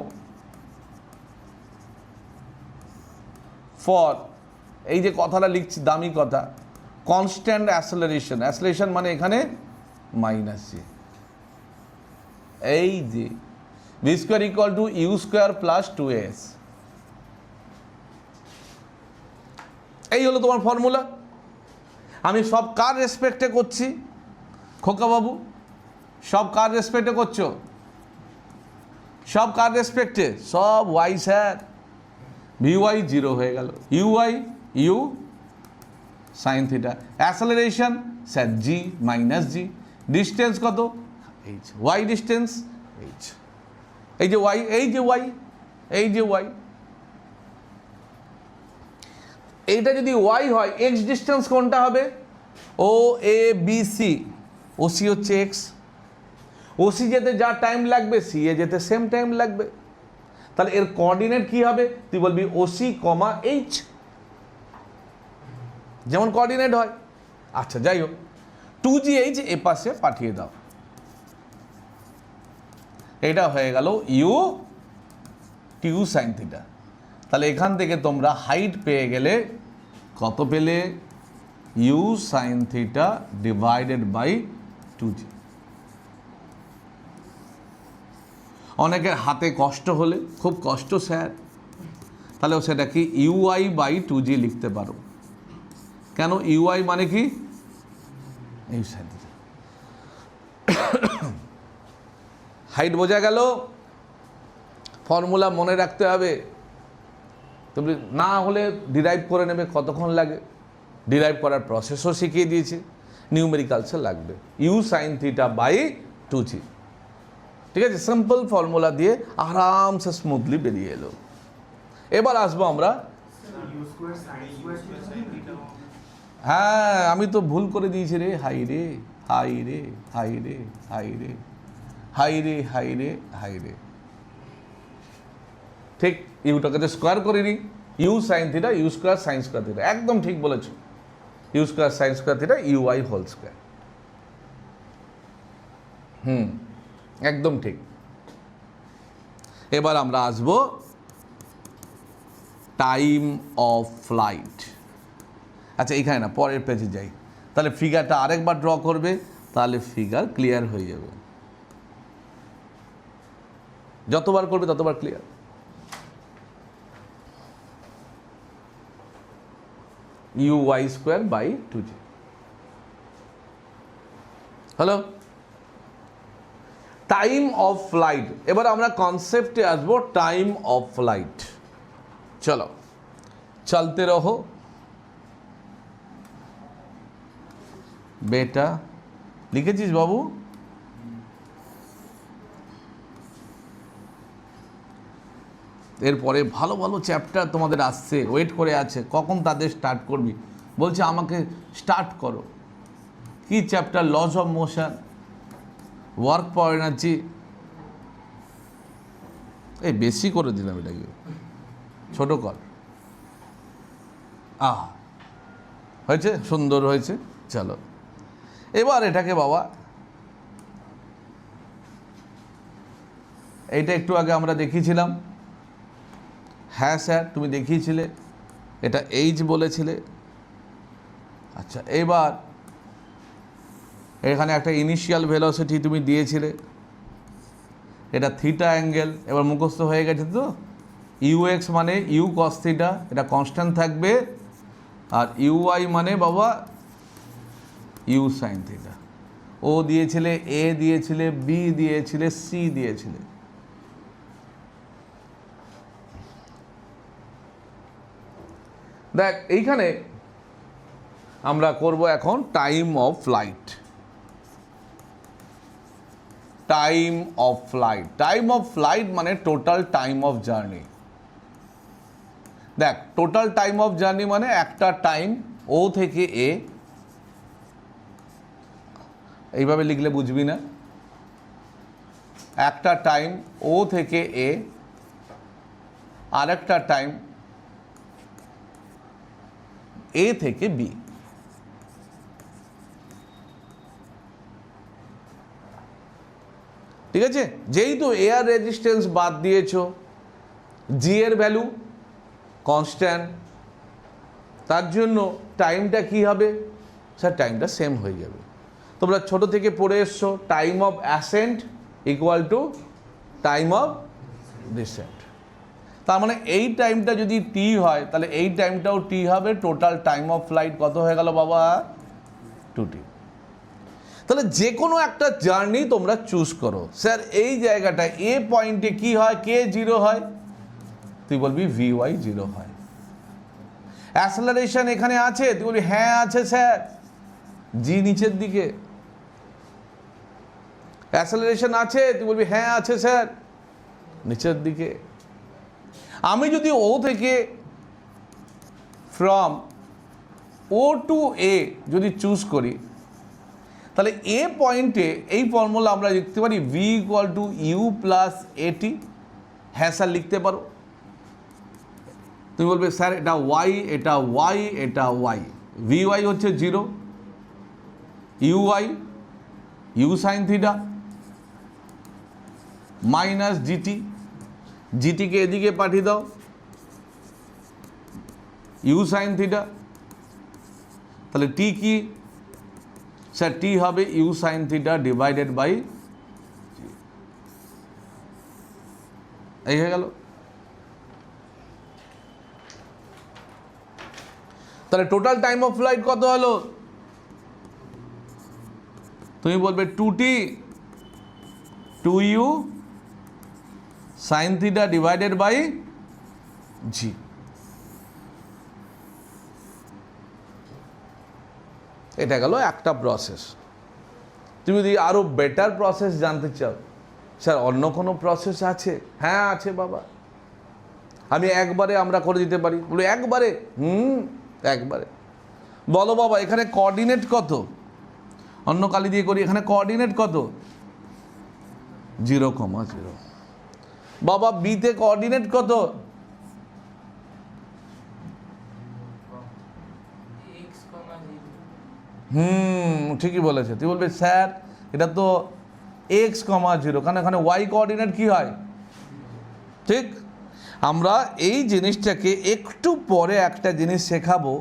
for, এই যে কথাটা লিখছি দামি কথা, কনস্ট্যান্ট অ্যাসেলারেশন। অ্যাসেলারেশন মানে এখানে -g। এই যে v² = u² + 2s, এই হলো তোমার ফর্মুলা। আমি সব কার রেসপেক্টে করছি খোকা বাবু? সব কার রেসপেক্টে করছো? সব কার রেসপেক্টে? সব y স্যার। vy 0 হয়ে গেল, uy u sin θ। Acceleration sir g - g। Distance কত? h। y distance h। এই যে y, এই যে y, এই যে y, এইটা যদি y হয়, x ডিস্টেন্স কোনটা হবে? ও এ বি সি, OC হচ্ছে x। OC যেতে যা টাইম লাগবে CA যেতে সেম টাইম লাগবে। তাহলে এর কোঅর্ডিনেট কি হবে? তুই বলবি OC, h, যেমন কোঅর্ডিনেট হয়। আচ্ছা যাই হোক, 2gh এ পাশে পাঠিয়ে দাও। এটা হয়ে গেল u sin θ। তাহলে এখান থেকে তোমরা হাইট পেয়ে গেলে, কত পেলে? u sin θ / 2g। অনেকের হাতে কষ্ট হলে, খুব কষ্ট স্যার, তাহলে সেটা কি uy/2g লিখতে পারো। কেন? uy মানে কি? u sin θ। হাইট বোঝা গেল? ফর্মুলা মনে রাখতে হবে। তুমি না হলে ডিরাইভ করে নেবে, কতক্ষণ লাগে? ডিরাইভ করার প্রসেসও শিখিয়ে দিয়েছি, নিউমেরিক্যালসে লাগবে u sin θ / 2g। ঠিক আছে, সিম্পল ফর্মুলা দিয়ে আরামসে স্মুথলি বেরিয়ে এলো। এবার আসবো আমরা, হ্যাঁ আমি তো ভুল করে দিয়েছি রে, হাই রে হাই রে হাই রে হাই রে হাই রে হাই রে হাই রে। ঠিক, ইউটাকে তো স্কোয়ার করিনি, u sin θ u² sin² θ, একদম ঠিক বলেছ, u² sin² θ uy whole square. একদম ঠিক। এবার আমরা আসব টাইম অফ ফ্লাইট। আচ্ছা এইখানে না, পরের পেজে যাই। তাহলে ফিগারটা আরেকবার ড্র করবে, তাহলে ফিগার ক্লিয়ার হয়ে যাবে। যতবার করবে ততবার clear. uy² / 2g। Hello, time of flight. এবার আমরা কনসেপ্টে আসবো, টাইম অফ ফ্লাইট। চলো চলতে রহো বেটা। লিখেছিস বাবু? এরপরে ভালো ভালো চ্যাপ্টার তোমাদের আসছে, ওয়েট করে আছে, কখন তাদের স্টার্ট করবি? বলছে আমাকে স্টার্ট করো। কি chapter? Laws of motion. Work power energy, এই বেশি করে দিলাম এটাকে, ছোট কর, হয়েছে, সুন্দর হয়েছে। চলো এবার এটাকে বাবা, এইটা একটু আগে আমরা দেখিয়েছিলাম। হ্যাঁ স্যার তুমি দেখিয়েছিলে, এটা এইচ বলেছিলে। আচ্ছা এবার এখানে একটা ইনিশিয়াল ভেলোসিটি তুমি দিয়েছিলে, এটা থিটা অ্যাঙ্গেল, এবার মুখস্থ হয়ে গেছে তো। ইউএক্স মানে ইউ কস থিটা, এটা কনস্ট্যান্ট থাকবে, আর ইউআই মানে বাবা ইউ সাইন থিটা। ও দিয়েছিলে, এ দিয়েছিলে, বি দিয়েছিলে, সি দিয়েছিলে। দেখ এইখানে আমরা করব এখন time of flight. Time of flight, time of flight মানে টোটাল টাইম অফ জার্নি। দেখ টোটাল টাইম অফ জার্নি মানে একটা টাইম ও থেকে এ, এইভাবে লিখলে বুঝবি না। একটা টাইম ও থেকে এ, আর একটা টাইম এ থেকে বি। ঠিক আছে, যেহেতু এয়ার রেজিস্ট্যান্স বাদ দিয়েছো, জি এর ভ্যালু কনস্ট্যান্ট, তার জন্য টাইমটা কি হবে স্যার? টাইমটা সেম হয়ে যাবে। তোমরা ছোট থেকে পড়ে এসছো, time of ascent equal to time of descent. তার মানে এই টাইমটা যদি টি হয় তাহলে এই টাইমটাও টি হবে। টোটাল টাইম অফ ফ্লাইট কত হয়ে গেল বাবা? 2t। তাহলে যে কোনো একটা জার্নি তোমরা চুজ করো। স্যার এই জায়গাটা এ পয়েন্টে কি হয়? কে জিরো হয়? তুই বলবি ভিওয়াই জিরো হয়। অ্যাসেলারেশন এখানে আছে, তুই বলবি হ্যাঁ আছে স্যার, জি নিচের দিকে। অ্যাসেলারেশন আছে, তুই বলবি হ্যাঁ আছে স্যার, নিচের দিকে। আমি যদি ও থেকে ফ্রম ও টু এ যদি চুজ করি, তাহলে এ পয়েন্টে এই ফর্মুলা আমরা লিখতে পারি v equal to u plus a t. হ্যাঁ স্যার লিখতে পারো। তুমি বলবে স্যার এটা ওয়াই, এটা ওয়াই, এটা ওয়াই। ভি ওয়াই হচ্ছে 0, U Y U sine theta minus GT, জিটিকে এদিকে পাঠিয়ে দাও, ইউ সাইন থিটা। তাহলে টি কি স্যার? টি হবে u sine theta divided by, এই হয়ে গেল। তাহলে টোটাল টাইম অফ ফ্লাইট কত হলো? তুমি বলবে 2t 2u sine theta divided by G. এটা গেল একটা প্রসেস। তুমি যদি আরো বেটার প্রসেস জানতে চাও, স্যার অন্য কোনো প্রসেস আছে? হ্যাঁ আছে বাবা, আমি একবারে আমরা করে দিতে পারি। বলে একবারে? একবারে। বলো বাবা এখানে কোঅর্ডিনেট কত? অন্য কালি দিয়ে করি। এখানে কোঅর্ডিনেট কত? 0,0। বাবা বিতে কোঅর্ডিনেট কত? ঠিকই বলেছে। তুই বলবি স্যার এটা তো x,0, কারণ এখানে y কোঅর্ডিনেট কি হয়? ঠিক। আমরা এই জিনিসটাকে একটু পরে একটা জিনিস শেখাবো।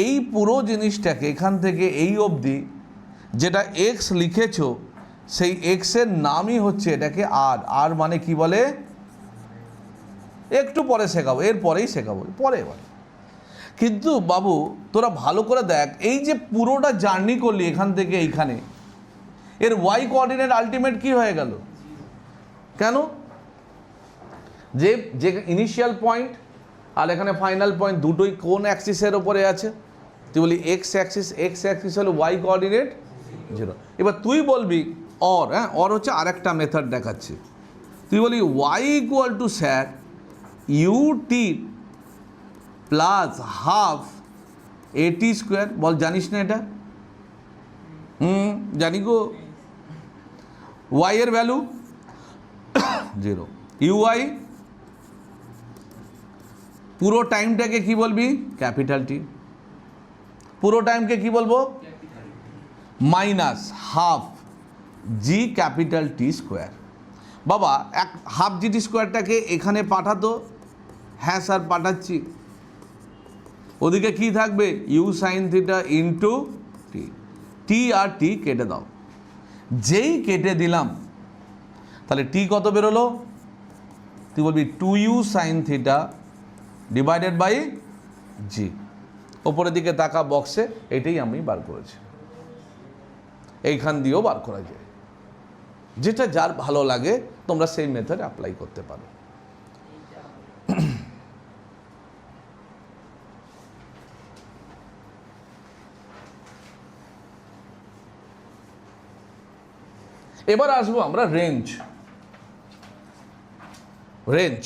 এই পুরো জিনিসটাকে এখান থেকে এই অবধি যেটা x লিখেছো, সেই এক্সের নামই হচ্ছে এটাকে আর। আর মানে কি বলে? একটু পরে শেখাবো, এর পরেই শেখাবো, পরে এবার। কিন্তু বাবু তোরা ভালো করে দেখ, এই যে পুরোটা জার্নি করলি এখান থেকে এইখানে, এর ওয়াই কোঅর্ডিনেট আলটিমেট কি হয়ে গেল? কেন? যে যে ইনিশিয়াল পয়েন্ট আর এখানে ফাইনাল পয়েন্ট দুটোই কোন অ্যাক্সিসের ওপরে আছে? তুই বলি এক্স অ্যাক্সিস হলো ওয়াই কোঅর্ডিনেট 0। এবার তুই বলবি অর, হ্যাঁ অর হচ্ছে আরেকটা মেথড দেখাচ্ছি। তুই বলি y equal to sir u t plus half a t square. বল জানিস না এটা? জানি গো। ওয়াই এর ভ্যালু 0, ইউআই পুরো টাইমটাকে কি বলবি, ক্যাপিটাল টি। পুরো টাইমকে কি বলবো, মাইনাস হাফ জি ক্যাপিটাল টি স্কোয়ার। বাবা এক হাফ জিটি স্কোয়ারটাকে এখানে পাঠাতো, হ্যাঁ স্যার পাঠাচ্ছি। ওদিকে কি থাকবে, ইউ সাইন থিটা ইন্টু টি, টি আর টি কেটে দাও। যেই কেটে দিলাম তাহলে টি কত বেরোলো, তুই বলবি 2u sine theta divided by G. ওপরের দিকে তাকা বক্সে, এটাই আমি বার করেছি। এইখান দিয়েও বার করা যায়, যেটা যার ভালো লাগে তোমরা সেই মেথড অ্যাপ্লাই করতে পারো। এবার আসবো আমরা রেঞ্জ। রেঞ্জ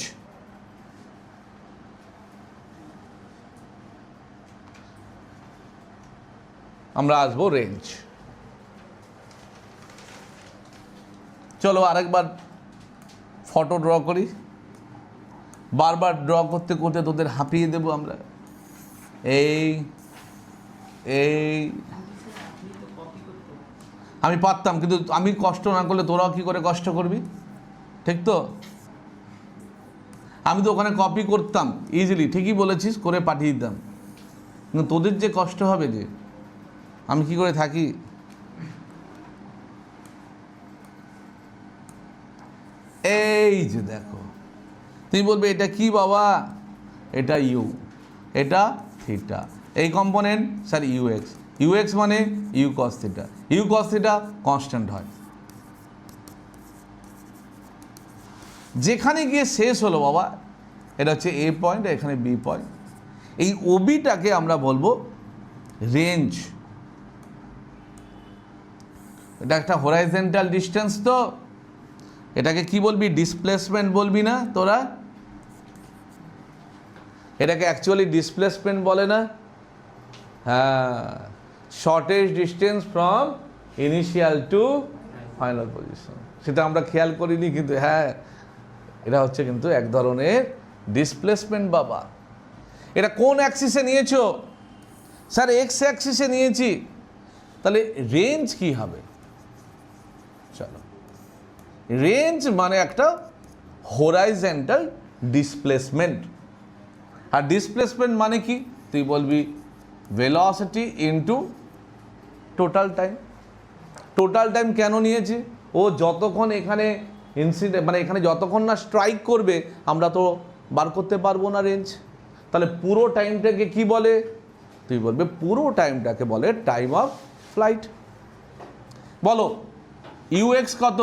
আমরা আসবো রেঞ্জ। চলো আরেকবার ফটো ড্র করি, বারবার ড্র করতে করতে তোদের হাঁপিয়ে দেবো আমরা। এই এই আমি পারতাম, কিন্তু আমি কষ্ট না করলে তোরাও কি করে কষ্ট করবি, ঠিক তো? আমি তো ওখানে কপি করতাম ইজিলি, ঠিকই বলেছিস, করে পাঠিয়ে দিতাম, কিন্তু তোদের যে কষ্ট হবে, যে আমি কি করে থাকি। এই যে দেখো, তুমি বলবে এটা কি বাবা, এটা ইউ, এটা থিটা, এই কম্পোনেন্ট স্যার ইউএক্স। ইউএক্স মানে u cos theta, u cos theta constant হয়। যেখানে গিয়ে শেষ হলো বাবা, এটা হচ্ছে এ পয়েন্ট, এখানে বি পয়েন্ট, এই ওবিটাকে আমরা বলবো রেঞ্জ। এটা একটা হরাইজন্টাল ডিস্টেন্স, তো এটাকে কি বলবি, ডিসপ্লেসমেন্ট বলবি না তোরা? এটাকে অ্যাকচুয়ালি ডিসপ্লেসমেন্ট বলে না? হ্যাঁ, shortest distance from initial to final position. সেটা আমরা খেয়াল করিনি, কিন্তু হ্যাঁ এটা হচ্ছে কিন্তু এক ধরনের ডিসপ্লেসমেন্ট বাবা। এটা কোন অ্যাক্সিসে নিয়েছো? স্যার এক্স অ্যাক্সিসে নিয়েছি। তাহলে রেঞ্জ কি হবে? চলো, রেঞ্জ মানে একটা হরাইজন্টাল ডিসপ্লেসমেন্ট। আর ডিসপ্লেসমেন্ট মানে কি, তুই বলবি velocity into total time. Total time কেন নিয়েছি? ও যতক্ষণ এখানে ইনসিডেন্ট, মানে এখানে যতক্ষণ না স্ট্রাইক করবে আমরা তো বার করতে পারবো না রেঞ্জ। তাহলে পুরো টাইমটাকে কি বলে? তুই বলবে পুরো টাইমটাকে বলে টাইম অফ ফ্লাইট। বলো ইউএক্স কত?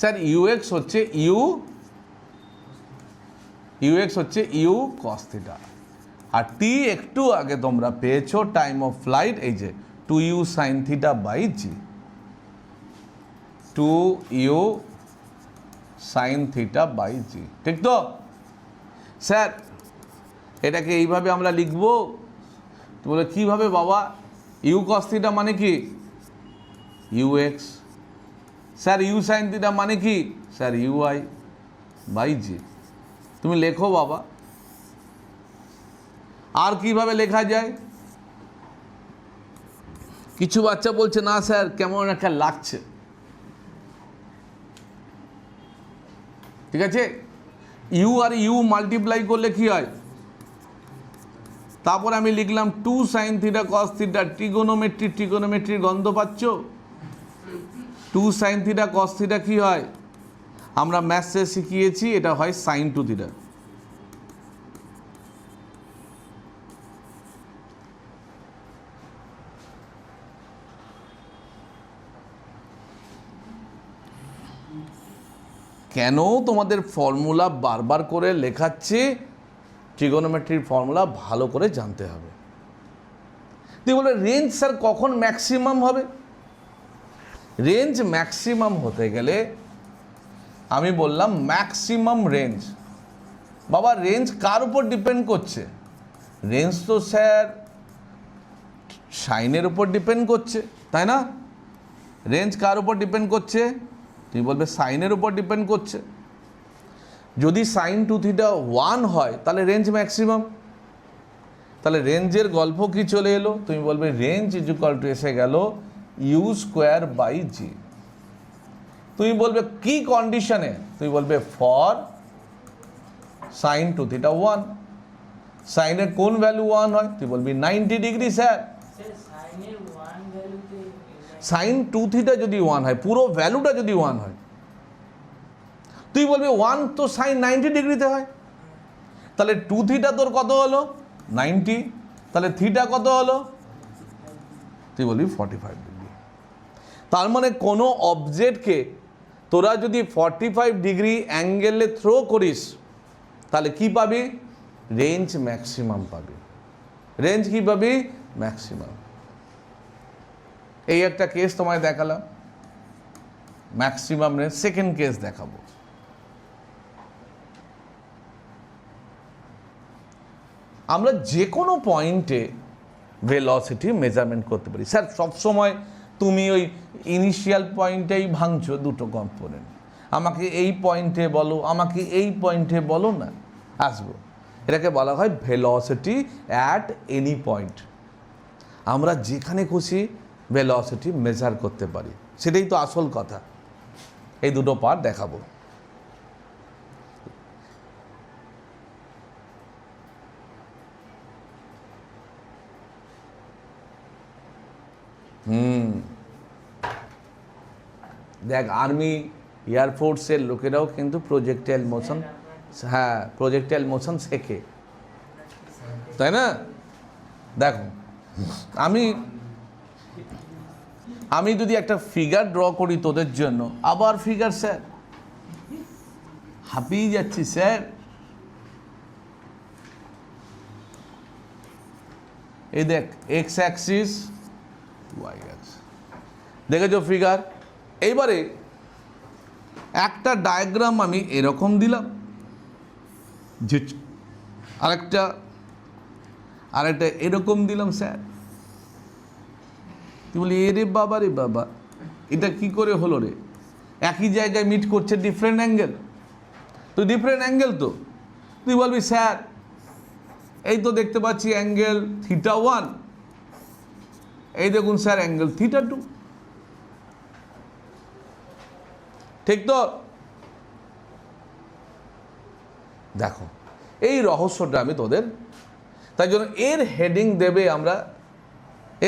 স্যার ইউএক্স হচ্ছে ইউএক্স হচ্ছে ইউ কস থিটা। আর টি একটু আগে তোমরা পেয়েছো টাইম অফ ফ্লাইট, এই যে 2u sine theta by G, 2u sine theta by G, ঠিক তো? স্যার এটাকে এইভাবে আমরা লিখবো। তো বলে কীভাবে বাবা? ইউ কস থিটা মানে কি? U x. Sir u sine theta মানে কি? Sir u I by g. তুমি লেখো বাবা। আর কিভাবে লেখা যায়? কিছু বাচ্চা বলছে না স্যার কেমন একটা লাগছে, ঠিক আছে? ইউ আর ইউ মাল্টিপ্লাই করলে কি হয়? তারপর আমি লিখলাম 2 সাইন থিটা কস থিটা, ট্রিগোনোমেট্রির গন্ধ পাচ্ছ? 2 সাইন থিটা কস থিটা কি হয়? আমরা ম্যাথসে শিখিয়েছি, এটা হয় সাইন 2 থিটা। কেন তোমাদের ফর্মুলা বারবার করে লেখাচ্ছি? ট্রিগোনোমেট্রির ফর্মুলা ভালো করে জানতে হবে। তুই বলে রেঞ্জ স্যার কখন ম্যাক্সিমাম হবে? রেঞ্জ ম্যাক্সিমাম হতে গেলে আমি বললাম ম্যাক্সিমাম রেঞ্জ। বাবা রেঞ্জ কার উপর ডিপেন্ড করছে? রেঞ্জ তো স্যার সাইনের উপর ডিপেন্ড করছে, তাই না? রেঞ্জ কার উপর ডিপেন্ড করছে? তুমি বলবে সাইনের উপর ডিপেন্ড করছে। যদি সাইন 2 থিটা 1 হয় তাহলে রেঞ্জ ম্যাক্সিমাম। তাহলে রেঞ্জের গল্প কি চলে এলো? তুমি বলবে রেঞ্জ ইজ ইকুয়াল টু এসে গেল ইউ স্কোয়ার বাই জি। তুমি বলবে কি কন্ডিশনে? তুমি বলবে ফর সাইন 2 থিটা 1। সাইনের কোন ভ্যালু 1 হয়? তুই বলবি 90 ডিগ্রি স্যার। সাইন 2 থিটা যদি 1 হয়, পুরো ভ্যালুটা যদি 1 হয়, তুই বলবি 1 তো সাইন 90 ডিগ্রিতে হয়। তাহলে 2 থিটা তোর কত হলো? 90। তাহলে থিটা কত হলো? তুই বলবি 45 ডিগ্রি। তার মানে কোনো অবজেক্টকে তোরা যদি 45 ডিগ্রি অ্যাঙ্গেলে থ্রো করিস তাহলে কি পাবি? রেঞ্জ ম্যাক্সিমাম পাবি। রেঞ্জ কি পাবি? ম্যাক্সিমাম। এই একটা কেস তোমায় দেখালাম, ম্যাক্সিমাম রেঞ্জ। সেকেন্ড কেস দেখাবো। আমরা যে কোনো পয়েন্টে ভেলোসিটি মেজারমেন্ট করতে পারি। স্যার সবসময় তুমি ওই ইনিশিয়াল পয়েন্টেই ভাঙছো দুটো কম্পোনেন্ট, আমাকে এই পয়েন্টে বলো, আমাকে এই পয়েন্টে বলো না। আসবো, এটাকে বলা হয় ভেলোসিটি অ্যাট এনি পয়েন্ট। আমরা যেখানে খুশি ভেলোসিটি মেজার করতে পারি, সেটাই তো আসল কথা। এই দুটো পার্ট দেখাবো। দেখ, আর্মি এয়ারফোর্সের লোকেরাও কিন্তু প্রজেক্টাইল মোশন, হ্যাঁ প্রজেক্টাইল মোশন শেখে, তাই না? দেখো, আমি যদি একটা ফিগার ড্র করি তোদের জন্য, আবার ফিগার স্যার, হাঁপিয়ে যাচ্ছি স্যার। এই দেখ, এক্স অ্যাক্সিস, ওয়াই অ্যাক্সিস, দেখেছো ফিগার? এইবারে একটা ডায়াগ্রাম আমি এরকম দিলাম, যে আরেকটা এরকম দিলাম স্যার। তুই বলি এ রে বাবা, রে বাবা, এটা কি করে হলো রে? একই জায়গায় মিট করছে, ডিফারেন্ট অ্যাঙ্গেল। তো ডিফারেন্ট অ্যাঙ্গেল তো তুই বলবি স্যার এই তো দেখতে পাচ্ছি অ্যাঙ্গেল থিটা 1, এই দেখুন স্যার অ্যাঙ্গেল থিটা 2, ঠিক তো? দেখো, এই রহস্যটা আমি তোদের, তাই জন্য এর হেডিং দেবে, আমরা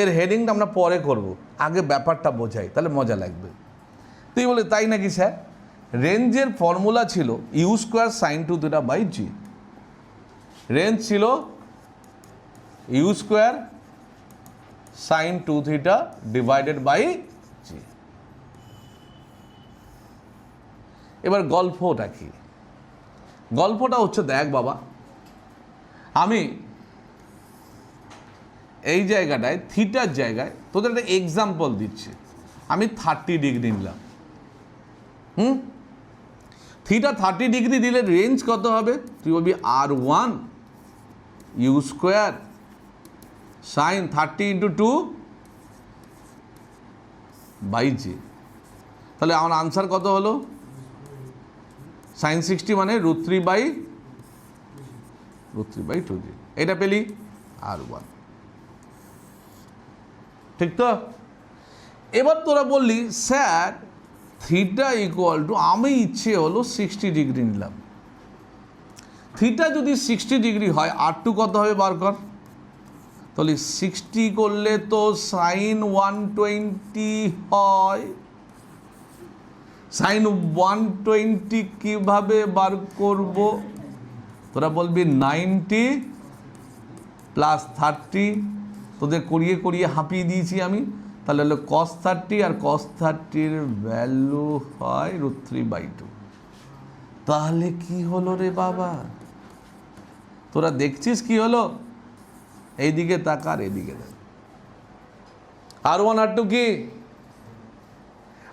এর হেডিংটা আমরা পরে করব, আগে ব্যাপারটা বোঝাই, তাহলে মজা লাগবে। তুই বলে তাই নাকি স্যার? রেঞ্জের ফর্মুলা ছিল U square sine 2 theta by G. Range ছিল U square sine 2 theta divided by G. এবার গল্পটা কি? গল্পটা হচ্ছে, দেখ বাবা, আমি এই জায়গাটায় থিটার জায়গায় তোদের একটা এক্সাম্পল দিচ্ছি। আমি 30 ডিগ্রি নিলাম। থিটা 30 ডিগ্রি দিলে রেঞ্জ কত হবে? তুই বলবি R1 U square sine 30 into 2 by G. তাহলে আমার আনসার কত হলো? সাইন 60 মানে √3 বাই 2জি। এটা পেলি R1, ঠিক তো? এবার তোরা বললি স্যার থিটা ইকুয়াল টু, আমি ইচ্ছে হলো 60 ডিগ্রি নিলাম। থিটা যদি 60 ডিগ্রি হয়, R2 কত হবে বার কর। তাহলে 60 করলে তো সাইন 120 হয়। সাইন 120 কিভাবে বার করব? তোরা বলবি 90 প্লাস 30, তোদের করিয়ে করিয়ে হাঁপিয়ে দিয়েছি আমি। তাহলে হলো cos 30, আর cos 30 ভ্যালু হয় √3/2। তাহলে কি হলো রে বাবা? তোরা দেখছিস কি হলো? এইদিকে তাকার, এইদিকে দেখ। R1 R2 কি?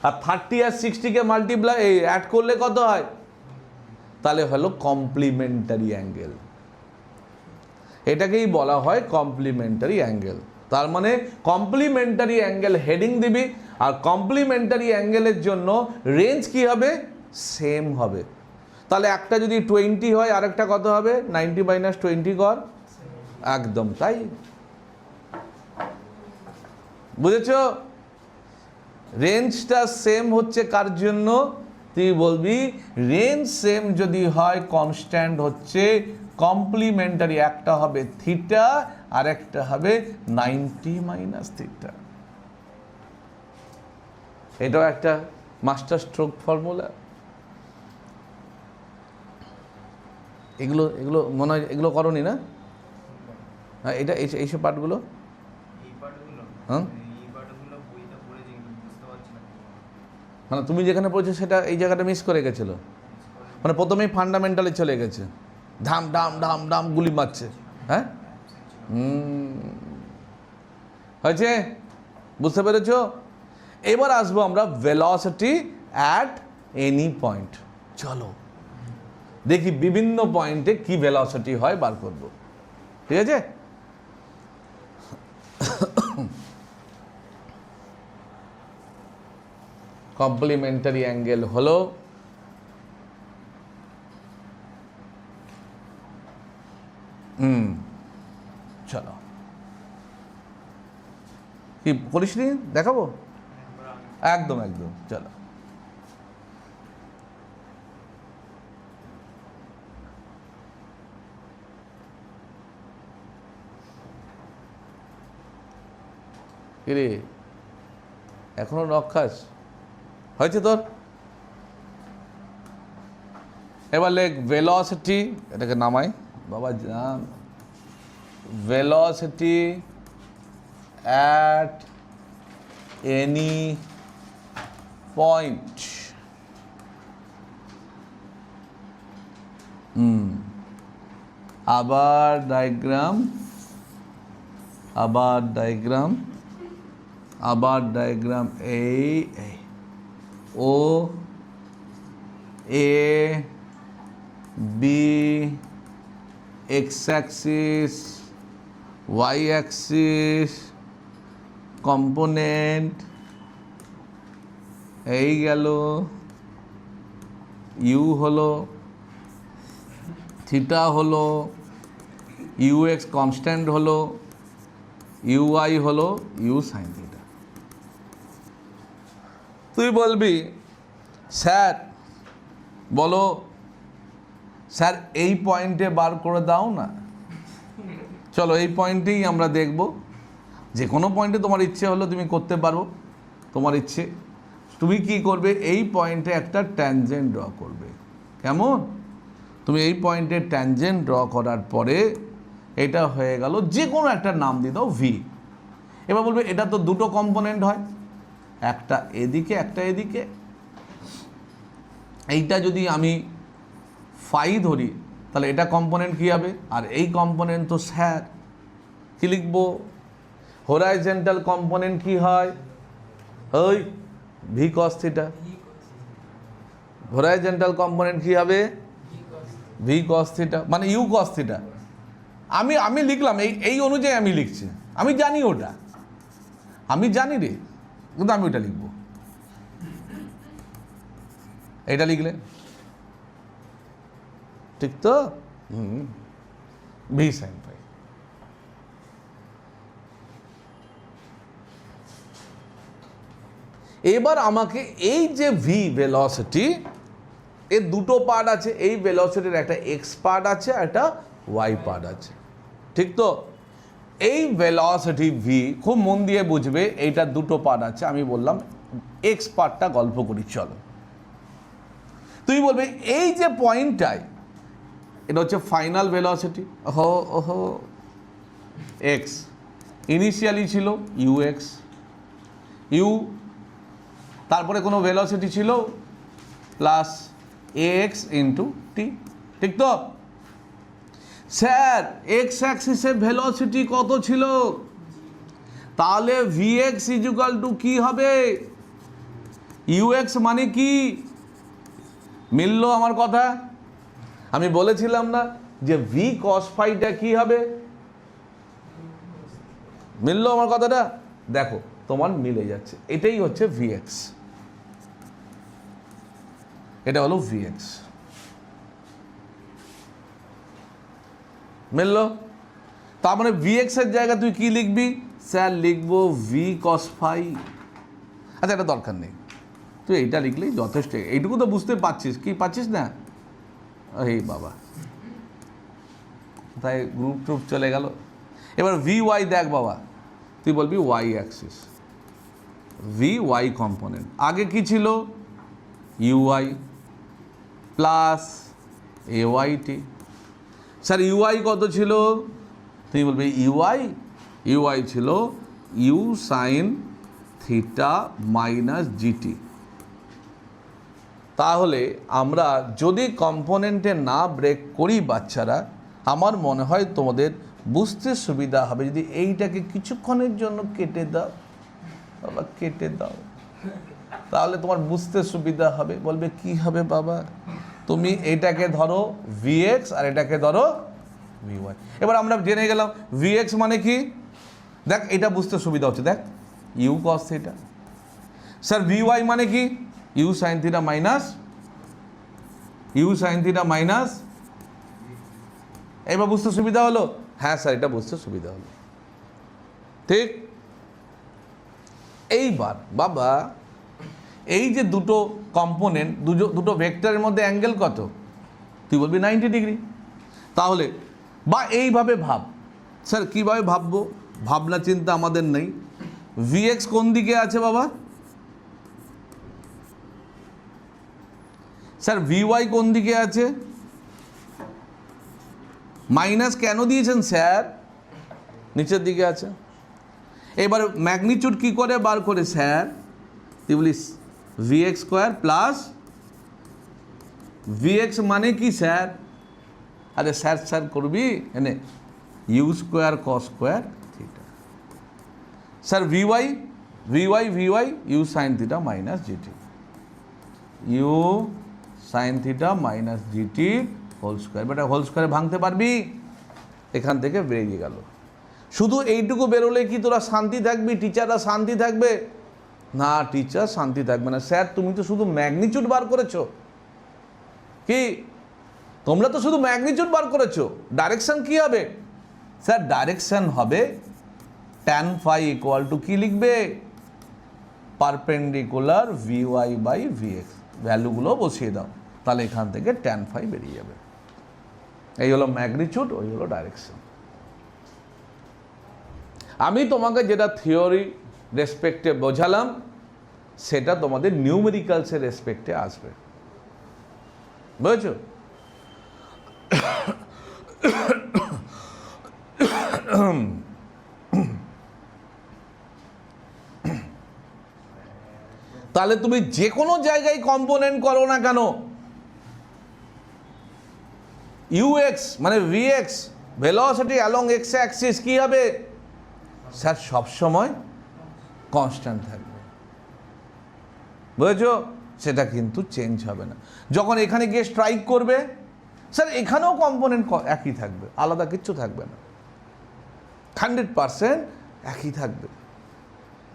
আর 30 আর 60-কে মাল্টিপ্লাই অ্যাড করলে কত হয়? তাহলে হলো কমপ্লিমেন্টারি অ্যাঙ্গেল। এটাকেই বলা হয় কমপ্লিমেন্টারি অ্যাঙ্গেল। তার মানে কমপ্লিমেন্টারি অ্যাঙ্গেল হেডিং দিবি, আর কমপ্লিমেন্টারি অ্যাঙ্গেলের জন্য রেঞ্জ কি হবে, সেম হবে। তাহলে একটা যদি 20 হয় আরেকটা কত হবে, 90 - 20 কর, একদম তাই। বুঝেছ? রেঞ্জটা সেম হচ্ছে কার জন্য, তুই বলবি রেঞ্জ সেম যদি হয় কনস্ট্যান্ট হচ্ছে কমপ্লিমেন্টারি, একটা হবে থিটা আর একটা হবে 90 - থিটা। এটাও একটা মাস্টার স্ট্রোক ফর্মুলা। এগুলো এগুলো মনে হয় এগুলো করনি না? হ্যাঁ, এটা এইসব পার্টগুলো, হ্যাঁ, মানে তুমি যেখানে পড়েছো সেটা এই জায়গাটা মিস করে গেছিলো, মানে প্রথমেই ফান্ডামেন্টালে চলে গেছে, ধাম ডাম ডাম ডাম গুলি মারছে। হ্যাঁ, হয়েছে, বুঝতে পেরেছ? এবার আসবো আমরা ভেলোসিটি অ্যাট এনি পয়েন্ট। চলো দেখি বিভিন্ন পয়েন্টে কি ভেলোসিটি হয় বার করব, ঠিক আছে? কমপ্লিমেন্টারি অ্যাঙ্গেল হলো চলো কি করিস নি, দেখাবো, একদম একদম, চলো। কিরে এখনো নখ খাস, হয়েছে তোর? এবার লেখ ভেলোসিটি, এটাকে নামাই বাবা জান, ভেলোসিটি অ্যাট এনি পয়েন্ট। আবার ডায়াগ্রাম, আবার ডায়াগ্রাম, আবার ডায়াগ্রাম, এই O A B, X axis, Y axis, component, এই গেল, ইউ হলো, থিটা হলো, ইউ এক্স কনস্ট্যান্ট হলো, ইউ ওয়াই হলো ইউ সাইন থিটা। তুই বলবি স্যার, বলো স্যার এই পয়েন্টে বার করে দাও না। চলো এই পয়েন্টেই আমরা দেখব, যে কোনো পয়েন্টে তোমার ইচ্ছে হলো তুমি করতে পারো, তোমার ইচ্ছে। তুমি কি করবে, এই পয়েন্টে একটা ট্যানজেন্ট ড্র করবে। কেমন? তুমি এই পয়েন্টে ট্যানজেন্ট ড্র করার পরে এটা হয়ে গেল, যে কোনো একটা নাম দিয়ে দাও ভি। এবার বলবে এটা তো দুটো কম্পোনেন্ট হয়, একটা এদিকে একটা এদিকে। এইটা যদি আমি ফাই ধরি তাহলে এটা কম্পোনেন্ট কী হবে, আর এই কম্পোনেন্ট তো স্যার কী লিখবো, হরাইজন্টাল কম্পোনেন্ট কি হয়, ওই V cos theta. Horizontal component কি হবে, ভি কস থিটা, মানে ইউ কস থিটা। আমি লিখলাম এই অনুযায়ী আমি লিখছি, আমি জানি ওটা, আমি জানি রে, কিন্তু আমি ওটা লিখব। এটা লিখলে ঠিক তো, ভি সাইন ফাই। এবার আমাকে এই যে ভি ভেলোসিটি, এর দুটো পার্ট আছে, এই ভেলোসিটির একটা এক্স পার্ট আছে, একটা ওয়াই পার্ট আছে, ঠিক তো? এই ভেলোসিটি ভি খুব মন দিয়ে বুঝবে, এইটা দুটো পার্ট আছে। আমি বললাম এক্স পার্টটা গল্প করি, চলো। তুমি বলবে এই যে পয়েন্টটায়, এটা হচ্ছে ফাইনাল ভেলোসিটি, ওহো ওহো এক্স, ইনিশিয়ালি ছিল ইউ এক্স, ইউ, তারপরে কোনো ভেলোসিটি ছিল প্লাস এ এক্স ইন্টু টি, ঠিক তো? স্যার এক্স অ্যাক্সিসে ভেলোসিটি কত ছিল, তাহলে ভি এক্স ইজুকাল টু কী হবে, ইউ এক্স মানে কি? মিললো আমার কথা? আমি বলেছিলাম না যে ভি কস ফাইটা কি হবে, মিললো আমার কথাটা? দেখো তোমার মিলে যাচ্ছে, এটাই হচ্ছে ভিএক্স, এটা হলো ভিএক্স। মিললো? তার মানে ভিএক্স এর জায়গায় তুই কি লিখবি? স্যার লিখবো ভি কস ফাই। আচ্ছা এটা দরকার নেই, তুই এইটা লিখলেই যথেষ্ট। এইটুকু তো বুঝতে পারছিস, কি পাচ্ছিস না? এই বাবা, তাই গ্রুপ ট্রুপ চলে গেল। এবার ভি ওয়াই দেখ বাবা, তুই বলবি y axis, v y component. আগে কি ছিল? U I plus a y t. Sir u I কত ছিল? তুমি বলবে ইউআই, ইউআই ছিল u sine theta minus g t. তাহলে আমরা যদি কম্পোনেন্টে না ব্রেক করি বাচ্চারা, আমার মনে হয় তোমাদের বুঝতে সুবিধা হবে। যদি এইটাকে কিছুক্ষণের জন্য কেটে দাও, বাবা কেটে দাও, তাহলে তোমার বুঝতে সুবিধা হবে। বলবে কি হবে বাবা? তুমি এটাকে ধরো ভিএক্স আর এটাকে ধরো ভিওয়াই। এবার আমরা জেনে গেলাম ভিএক্স মানে কি। দেখ এটা বুঝতে সুবিধা হচ্ছে, দেখ u cos theta. Sir v y মানে কি? U sine theta minus, u sine theta minus. এবার বুঝতে সুবিধা হলো? হ্যাঁ স্যার এটা বুঝতে সুবিধা হলো, ঠিক। এইবার বাবা এই যে দুটো কম্পোনেন্ট, দুটো ভেক্টরের মধ্যে অ্যাঙ্গেল কত? তুই বলবি 90 ডিগ্রি। তাহলে বা এইভাবে ভাব। স্যার কীভাবে ভাববো? ভাবনা চিন্তা আমাদের নেই। ভিএক্স কোন দিকে আছে বাবা? স্যার ভিওয়াই কোন দিকে আছে? মাইনাস কেন দিয়েছেন স্যার? নিচের দিকে আছে। এবার ম্যাগনিটিউড কি করে বার করে স্যার? তুই বলিস ভিএক্স স্কোয়ার প্লাস ভিএক্স মানে কি স্যার? আরে স্যার স্যার করবি এনে u square cos square theta. Sir v y, v y v y u sine theta minus g t, u sine theta minus g t whole square. বেটা হোল স্কোয়ারে ভাঙতে পারবি? এখান থেকে বেরিয়ে গেল। শুধু এইটুকু বেরোলে কি তোরা শান্তি থাকবি? টিচাররা শান্তি থাকবে না? টিচার শান্তি থাকবে না। স্যার তুমি তো শুধু ম্যাগনিটিউড বার করেছো, কি তোমরা তো শুধু ম্যাগনিটিউড বার করেছো, ডাইরেকশন কি হবে? স্যার ডাইরেকশন হবে ট্যান ফাই ইকুয়াল টু কি লিখবে? Perpendicular V Y by V X. ভ্যালুগুলো বসিয়ে দাও, তাহলে এখান থেকে ট্যান ফাই বেরিয়ে যাবে। এই হলো ম্যাগনিটিউড, ওই হলো ডাইরেকশন। আমি তোমাকে যেটা থিওরি রেসপেক্টে বোঝালাম, সেটা তোমাদের নিউমেরিক্যালসের রেসপেক্টে আসবে, বুঝেছো? তাহলে তুমি যে কোনো জায়গায় কম্পোনেন্ট করো না কেন, ইউএক্স মানে VX, velocity along X Axis কি হবে? স্যার সবসময় কনস্ট্যান্ট থাকবে, বুঝেছো? সেটা কিন্তু চেঞ্জ হবে না। যখন এখানে গিয়ে স্ট্রাইক করবে, স্যার এখানেও কম্পোনেন্ট একই থাকবে, আলাদা কিচ্ছু থাকবে না, 100% একই থাকবে,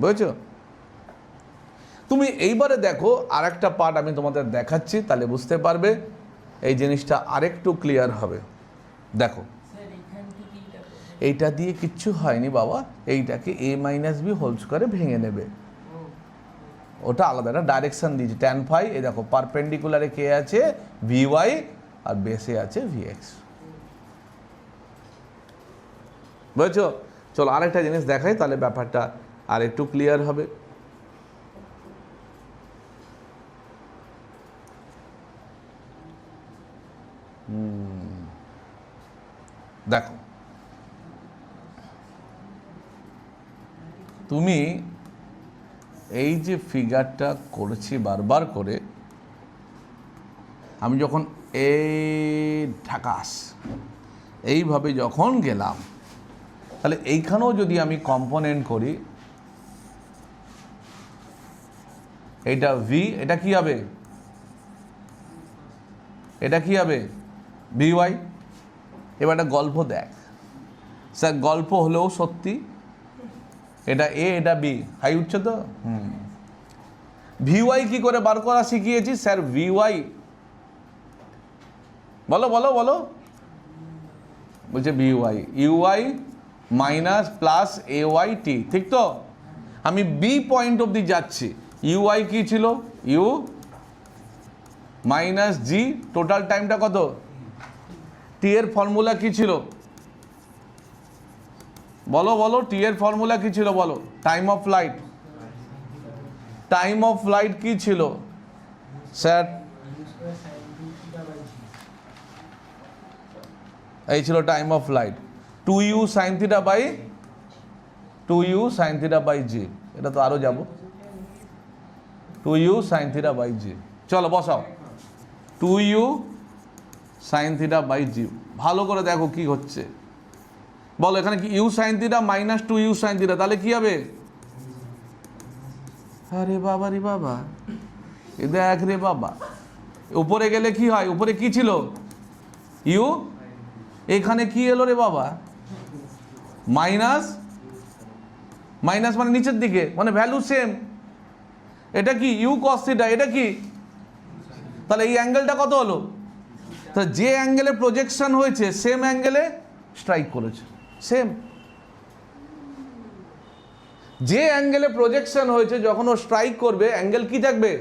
বুঝেছো? তুমি এইবারে দেখো আর একটা পার্ট আমি তোমাদের দেখাচ্ছি, তাহলে বুঝতে পারবে এই জিনিসটা আরেকটু ক্লিয়ার হবে। দেখো এইটা দিয়ে কিচ্ছু হয়নি বাবা, এইটাকে এ মাইনাস বি হোল স্কোয়ারে ভেঙে নেবে, ওটা আলাদা একটা ডাইরেকশন দিয়েছে ট্যান ফাই। এই দেখো পারপেন্ডিকুলারে কে আছে? ভিওয়াই, আর বেসে আছে ভিএক্স, বুঝেছো? চলো আরেকটা জিনিস দেখাই, তাহলে ব্যাপারটা আর একটু ক্লিয়ার হবে। দেখো তুমি এই যে ফিগারটা করেছি বারবার করে, আমি যখন এই ঢাকাস এইভাবে যখন গেলাম, তাহলে এইখানেও যদি আমি কম্পোনেন্ট করি, এইটা ভি, এটা কি হবে? এটা কি হবে? ভিওয়াই। এবার একটা গল্প দেখ, স্যার গল্প হলেও সত্যি, এটা এ, এটা বি, হাই উঠছে তো। ভিওয়াই কি করে বার করা শিখিয়েছি স্যার? ভিওয়াই বলো বলো বলো, বলছে VY UI minus plus a y টি, ঠিক তো? আমি বি পয়েন্ট অবধি যাচ্ছি। ইউআই কি ছিল? ইউ মাইনাস জি, টোটাল টাইমটা কত? টি এর ফর্মুলা কি ছিল? বলো বলো, টি এর ফর্মুলা কি ছিল বলো? Time of flight, time of flight কি ছিল স্যার? এই ছিল time of flight, 2u sin θ by 2u sin θ by G. এটা তো আরো যাব, 2u sin θ বাই জি। চলো বসাও 2u sin θ বাই জি। ভালো করে দেখো কি হচ্ছে বলো। এখানে কি u sin θ minus 2u sin θ, তাহলে কি হবে? আরে বাবা রে বাবা, এ দেখ রে বাবা, উপরে গেলে কি হয়? উপরে কি ছিল? ইউ, এখানে কি এলো রে বাবা? মাইনাস, মাইনাস মানে নিচের দিকে, মানে ভ্যালু সেম। এটা কি ইউ কস থিটা, এটা কি? তাহলে এই অ্যাঙ্গেলটা কত হলো? তা যে অ্যাঙ্গেলে প্রজেকশন হয়েছে সেম অ্যাঙ্গেলে স্ট্রাইক করেছে, সেম। যে অ্যাঙ্গেলে প্রজেকশন হয়েছে যখন ও স্ট্রাইক করবে অ্যাঙ্গেল কি থাকবে?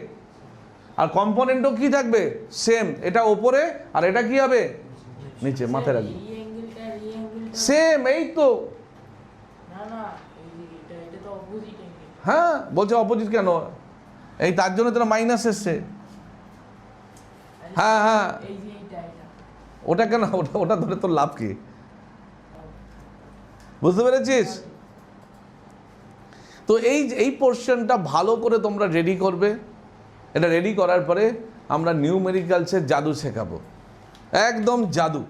আর কম্পোনেন্টও কি থাকবে? সেম। এটা ওপরে আর এটা কি হবে? নিচে। মাথায় রাখবে সেম। এই তো, হ্যাঁ বলছে অপোজিট কেন? এই তার জন্য তোরা মাইনাস এসছে। হ্যাঁ হ্যাঁ, ওটা কেন? ওটা ওটা ধরে তোর লাভ কি? বুঝতে পেরেছিস? তো এই পোর্শনটা ভালো করে তোমরা রেডি করবে। এটা রেডি করার পরে আমরা নিউমেরিক্যালসের জাদু শেখাবো, একদম জাদু।